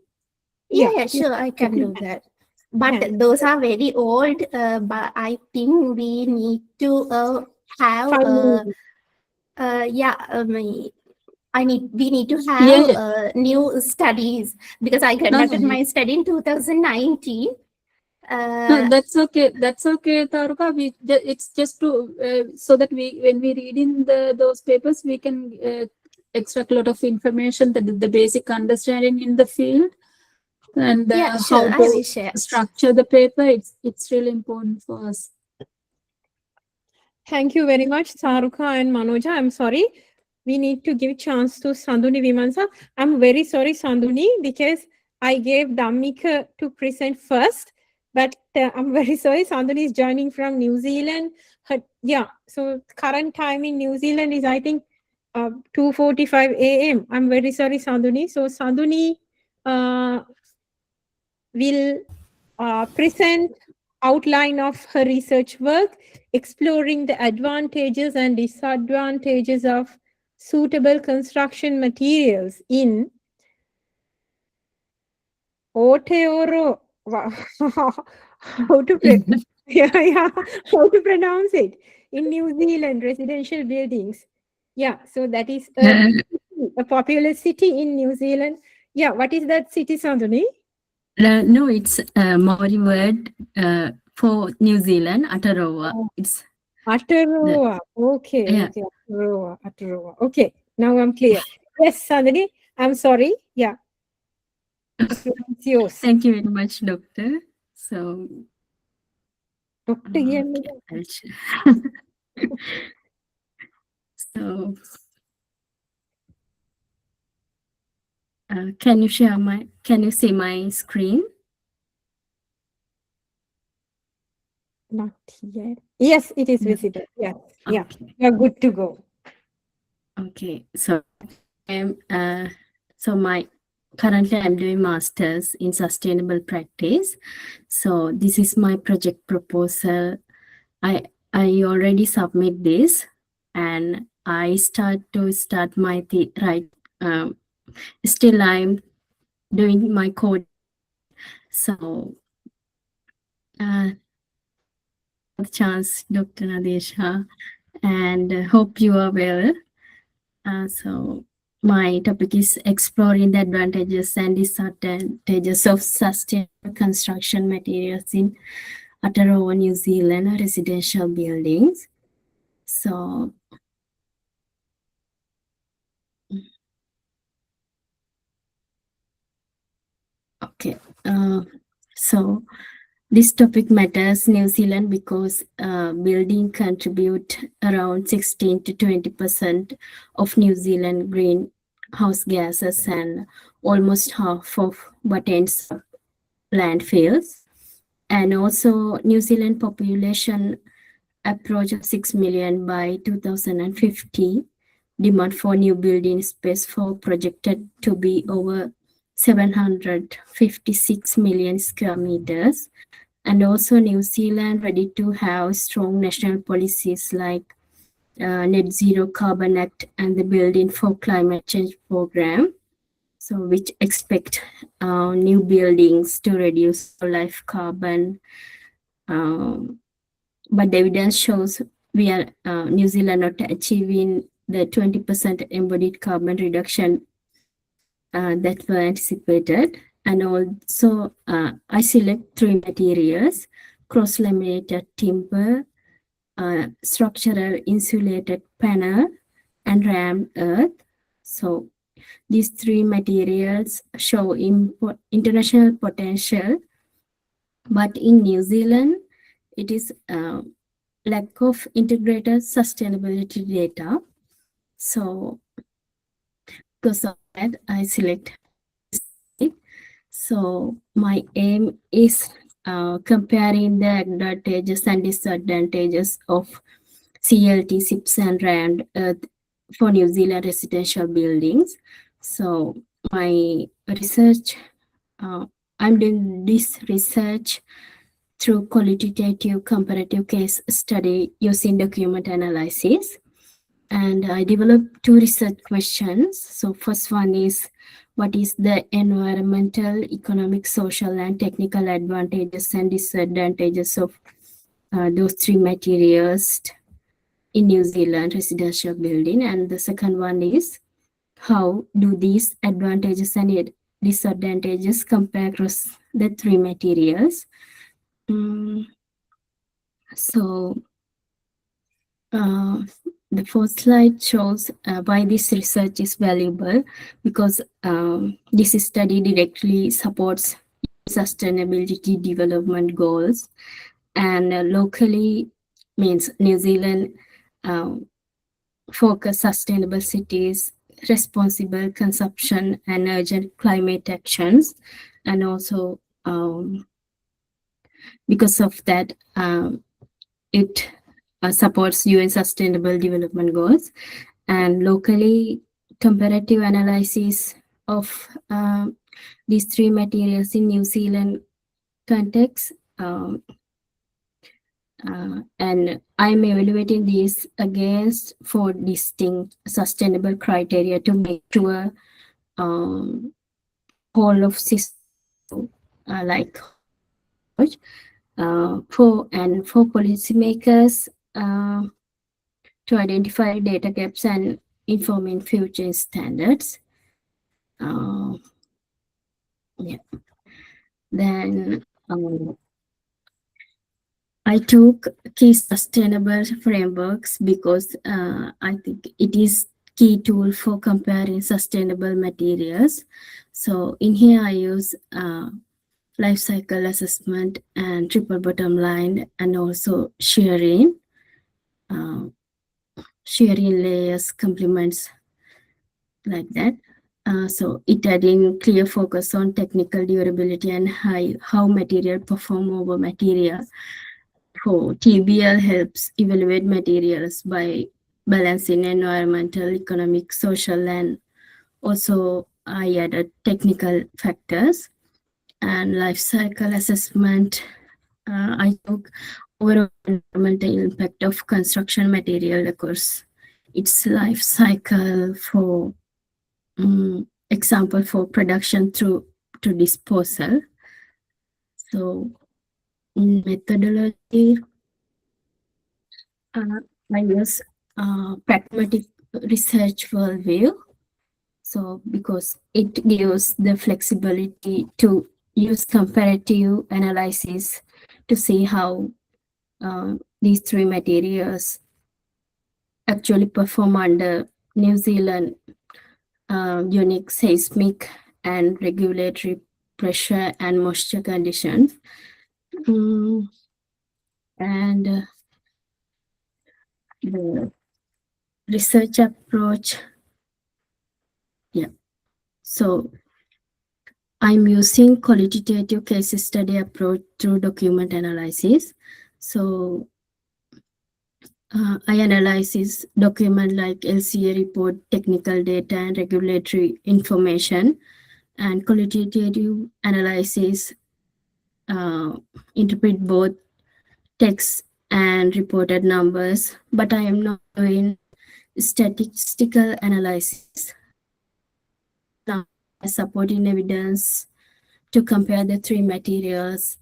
E: Yeah, sure, I can do that. But those are very old. But I think we need to have we need to have new studies because I conducted my study in 2019.
C: No, that's okay. That's okay, Tharuka. It's just to so that when we read in those papers, we can extract a lot of information, the basic understanding in the field, and how to structure the paper. It's really important for us.
A: Thank you very much, Tharuka and Manoja. I'm sorry. We need to give chance to Sanduni Vimansa. I'm very sorry, Sanduni, because I gave Dhammika to present first. But I'm very sorry, Sanduni is joining from New Zealand. So current time in New Zealand is, I think, 2:45 a.m. I'm very sorry, Sanduni. So Sanduni will present outline of her research work, exploring the advantages and disadvantages of suitable construction materials in Aotearoa. How to pronounce it in New Zealand residential buildings. Yeah, so that is a popular city in New Zealand. Yeah, what is that city, Sanduni?
F: No, it's a Maori word for New Zealand, Aotearoa. It's
A: Aotearoa. Okay.
F: Yeah.
A: Okay. Aotearoa. Okay. Now I'm clear. Yes, Sanduni. I'm sorry. Yeah. It's yours.
F: Thank you very much, Doctor. So,
A: Doctor,
F: so can you see my screen?
A: Not yet. Yes, it is visible. Yes. Yeah. You're good to go.
F: Okay. So currently I'm doing masters in sustainable practice. So this is my project proposal. I already submit this, and I start my still I'm doing my code. So, the chance, Dr. Nadesha, and hope you are well. So, my topic is exploring the advantages and disadvantages of sustainable construction materials in Aotearoa, New Zealand residential buildings. So, okay. So this topic matters New Zealand because building contribute around 16 to 20% of New Zealand greenhouse gases and almost half of what ends up landfills. And also New Zealand population approach of 6 million by 2050. Demand for new building space for projected to be over 756 million square meters. And also New Zealand ready to have strong national policies like Net Zero Carbon Act and the Building for Climate Change program. So which expect new buildings to reduce life carbon. But the evidence shows we are New Zealand not achieving the 20% embodied carbon reduction that were anticipated. And also I select 3 materials: cross-laminated timber, structural insulated panel, and rammed earth. So these 3 materials show international potential, but in New Zealand, it is lack of integrated sustainability data. So because of that, I select it. So my aim is comparing the advantages and disadvantages of CLT, SIPs, and rammed earth for New Zealand residential buildings. So my research, I'm doing this research through qualitative comparative case study using document analysis. And I developed 2 research questions. So first one is, what is the environmental, economic, social, and technical advantages and disadvantages of those 3 materials in New Zealand residential building? And the second one is, how do these advantages and disadvantages compare across the 3 materials? So the fourth slide shows why this research is valuable, because this study directly supports sustainability development goals, and locally means New Zealand focus sustainable cities, responsible consumption, and urgent climate actions. And also because of that, it supports UN Sustainable Development Goals. And locally, comparative analysis of these 3 materials in New Zealand context, and I'm evaluating these against 4 distinct sustainable criteria to make sure whole of system like for policymakers to identify data gaps and informing future standards. Yeah. Then I took key sustainable frameworks because I think it is key tool for comparing sustainable materials. So in here I use life cycle assessment and triple bottom line, and also sharing layers complements like that. So it adding clear focus on technical durability and how material perform over material. For TBL helps evaluate materials by balancing environmental, economic, social, and also I added technical factors. And life cycle assessment, I took overall environmental impact of construction material across its life cycle for example for production through to disposal. So in methodology, I use pragmatic research worldview. So because it gives the flexibility to use comparative analysis to see how these three materials actually perform under New Zealand unique seismic and regulatory pressure and moisture conditions. And the research approach, so I'm using qualitative case study approach through document analysis. So I analyze this document like LCA report, technical data, and regulatory information. And qualitative analysis interpret both text and reported numbers, but I am not doing statistical analysis. Now, supporting evidence to compare the three materials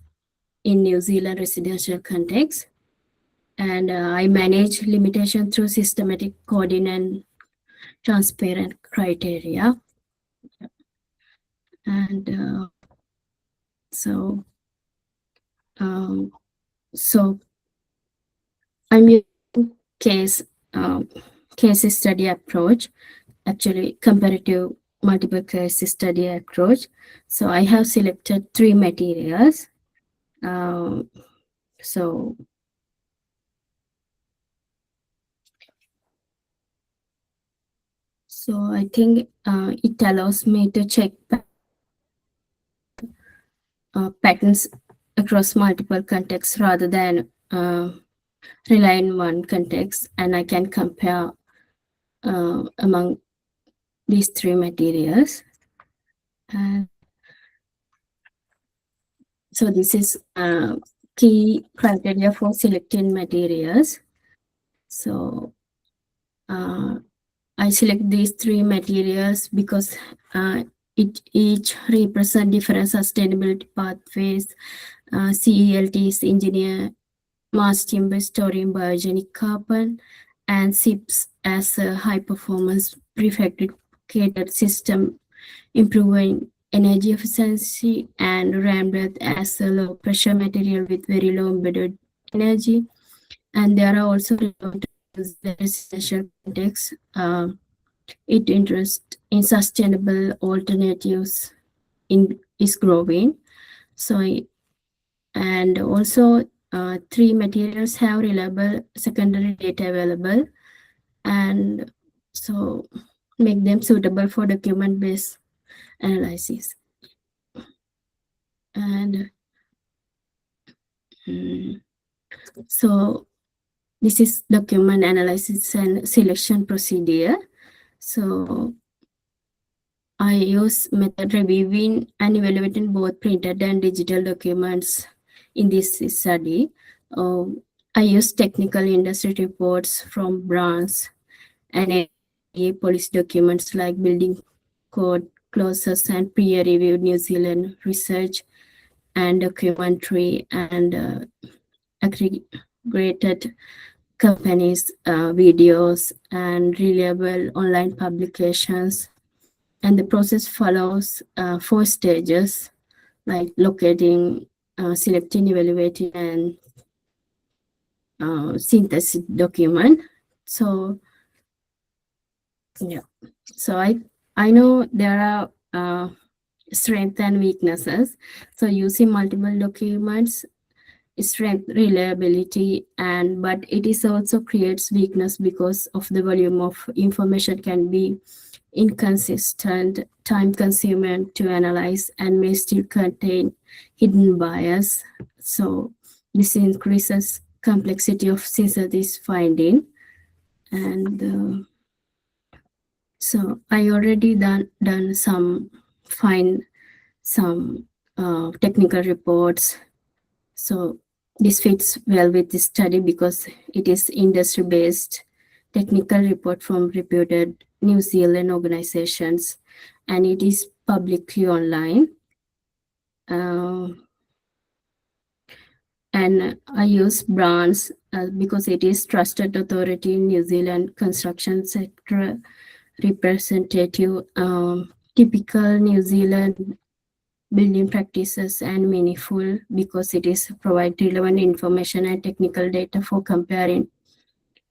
F: in New Zealand residential context. And I manage limitation through systematic coding and transparent criteria. And so I'm using case study approach, actually comparative multiple case study approach. So I have selected three materials. So I think it allows me to check patterns across multiple contexts rather than rely on one context, and I can compare among these three materials. And so this is key criteria for selecting materials. So I select these three materials because it each represent different sustainability pathways. CELTs engineer mass timber storing biogenic carbon, and SIPs as a high performance prefabricated system improving energy efficiency, and Ramdeath as a low pressure material with very low embedded energy. And there are also the residential context. It interest in sustainable alternatives is growing. So, and also three materials have reliable secondary data available, and so make them suitable for document-based analysis. And so this is document analysis and selection procedure. So I use method reviewing and evaluating both printed and digital documents in this study. I use technical industry reports from brands and policy documents like building code clauses and peer-reviewed New Zealand research and documentary and aggregated companies, videos, and reliable online publications. And the process follows 4 stages, like locating, selecting, evaluating, and synthesis document. So yeah, so I know there are strengths and weaknesses. So using multiple documents, strength, reliability, but it is also creates weakness because of the volume of information can be inconsistent, time consuming to analyze, and may still contain hidden bias. So this increases complexity of synthesis finding. And so I already done some technical reports. So this fits well with this study because it is industry-based technical report from reputed New Zealand organizations, and it is publicly online. And I use brands because it is trusted authority in New Zealand construction sector representative, typical New Zealand building practices, and meaningful because it is provide relevant information and technical data for comparing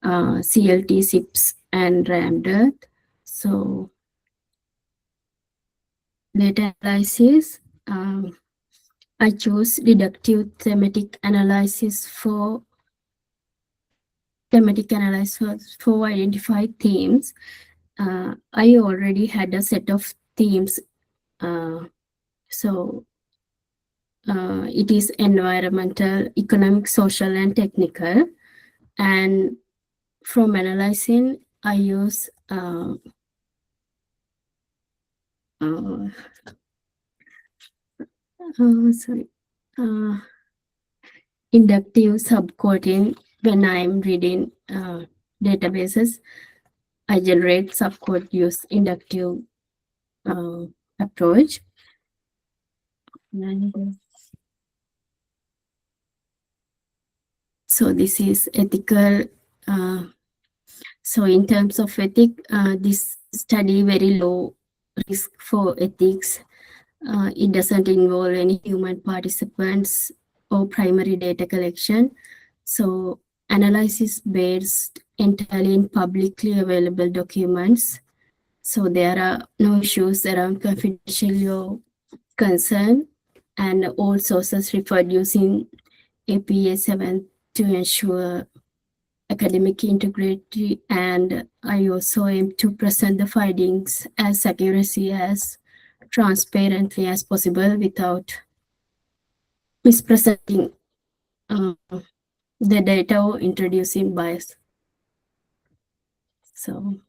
F: CLT, SIPs, and RAMDAT. So data analysis, I chose deductive thematic analysis for identify themes. I already had a set of themes. So it is environmental, economic, social, and technical. And from analyzing, I use inductive subcoding. When I'm reading databases, I generate subcode use inductive approach. So this is ethical. So in terms of ethic, this study very low risk for ethics. It doesn't involve any human participants or primary data collection. So analysis based entirely in publicly available documents. So there are no issues around confidentiality or concern, and all sources referred using APA 7 to ensure academic integrity. And I also aim to present the findings as accuracy as transparently as possible without mispresenting the data or introducing bias. So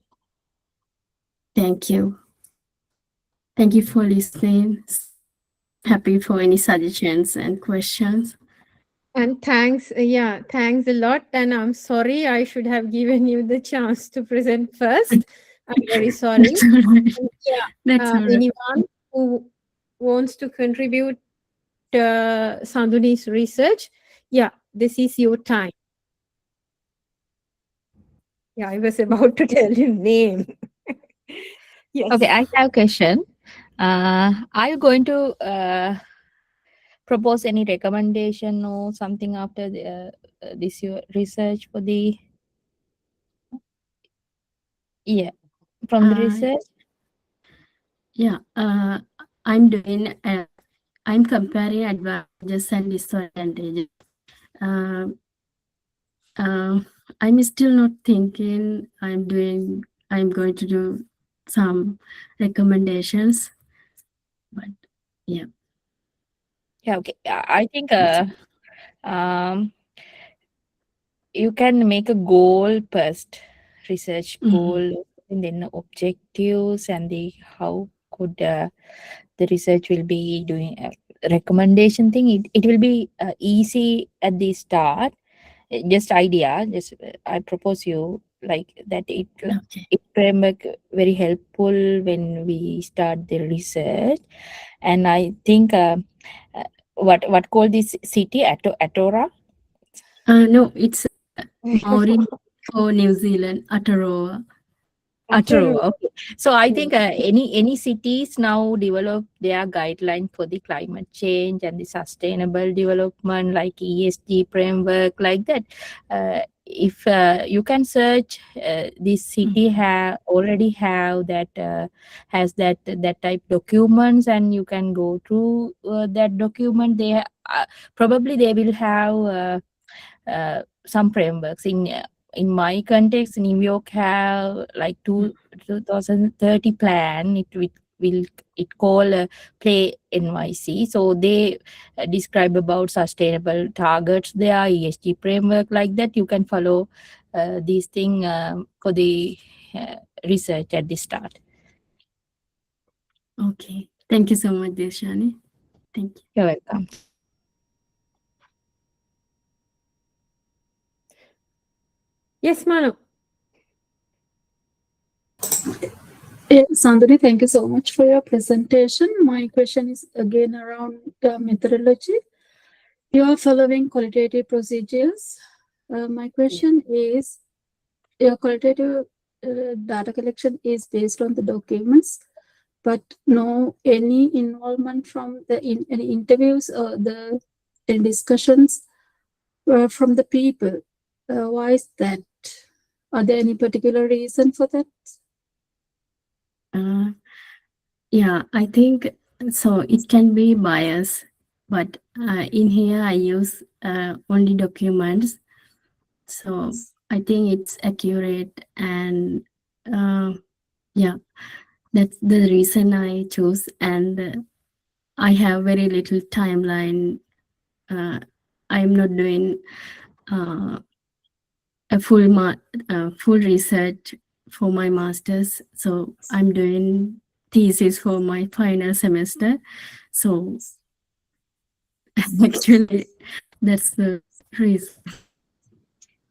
F: thank you. Thank you for listening. Happy for any suggestions and questions.
A: And thanks, thanks a lot. And I'm sorry, I should have given you the chance to present first. I'm very sorry.
F: That's all right.
A: Yeah,
F: That's all right.
A: anyone who wants to contribute Sanduni's research, yeah, this is your time. Yeah, I was about to tell you name. Yes.
D: Okay, I have a question. Are you going to propose any recommendation or something after this your research for the from the research?
F: Yeah, I'm doing. I'm comparing advantages and disadvantages. I'm still not thinking. I'm going to do some recommendations, but yeah.
D: Yeah, okay. I think you can make a goal first, research goal, and then objectives, and the how could the research will be doing a recommendation thing. It will be easy at the start. Just idea. Just I propose you like that. It framework very helpful when we start the research, and I think what call this city Aotearoa?
F: No, it's Maori for New Zealand, Aotearoa.
D: Aotearoa. Okay. So I think any cities now develop their guidelines for the climate change and the sustainable development, like ESG framework, like that. If you can search, this city already have that has that type documents, and you can go through that document. They probably they will have some frameworks in my context. New York have like 2030 plan. It will it call Play NYC. So they describe about sustainable targets. There are ESG framework like that. You can follow these things for the research at the start.
F: Okay. Thank you so much, Deshani. Thank you.
D: You're welcome.
A: Yes, Manu.
C: Sanduni, thank you so much for your presentation. My question is again around methodology. You are following qualitative procedures. My question is, your qualitative data collection is based on the documents, but no any involvement from the any interviews or the discussions from the people. Why is that? Are there any particular reason for that?
F: Yeah, I think so. It can be bias, but in here I use only documents, so I think it's accurate, and yeah, that's the reason I choose. And I have very little timeline. I'm not doing a full research for my master's, so I'm doing thesis for my final semester. So actually, that's the reason.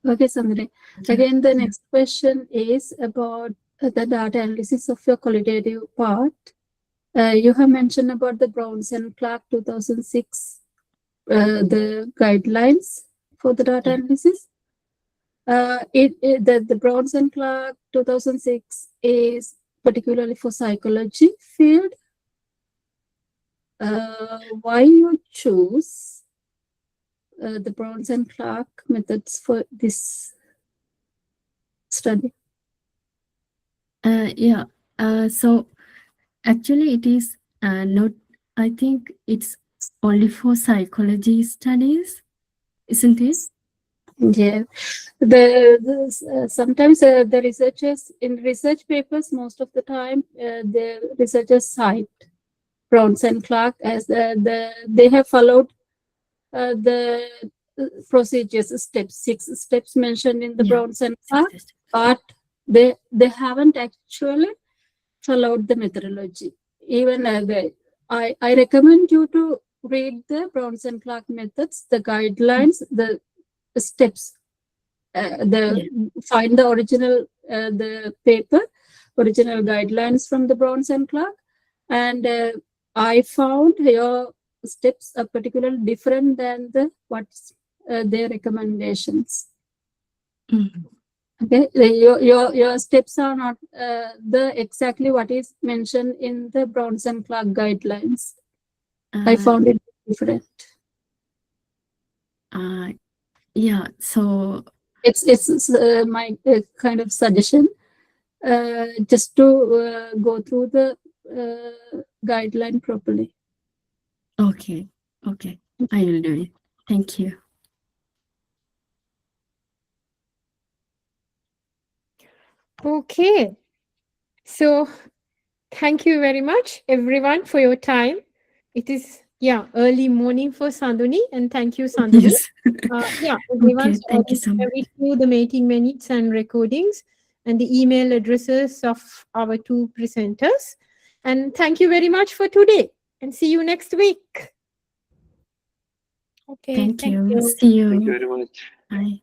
C: Okay, Sanduni. Again, the next question is about the data analysis of your qualitative part. You have mentioned about the Browns and Clark 2006, the guidelines for the data analysis. The Browns and Clark 2006 is particularly for psychology field. Why you choose the Browns and Clark methods for this study?
F: Yeah. So actually, it is not. I think it's only for psychology studies, isn't it?
C: Yeah, sometimes the researchers in research papers, most of the time, the researchers cite Browns and Clark as they have followed the procedures, steps, 6 steps mentioned in the Browns and Clark, but they haven't actually followed the methodology. Even I recommend you to read the Browns and Clark methods, the guidelines, the steps, find the original the paper, original guidelines from the Browns and Clark, and I found your steps are particularly different than the what's their recommendations. Okay, your steps are not the exactly what is mentioned in the Browns and Clark guidelines. I found it different.
F: Yeah, so
C: it's my kind of suggestion, just to go through the guideline properly.
F: okay, I will do it. Thank you.
A: Okay. So thank you very much, everyone, for your time. It is, early morning for Sanduni, and thank you, Sanduni.
F: Yes.
A: Everyone,
F: Okay, thank you so much.
A: with you the meeting minutes and recordings and the email addresses of our 2 presenters. And thank you very much for today, and see you next week.
D: Okay.
F: Thank you. See you.
B: Thank you very much.
F: Bye.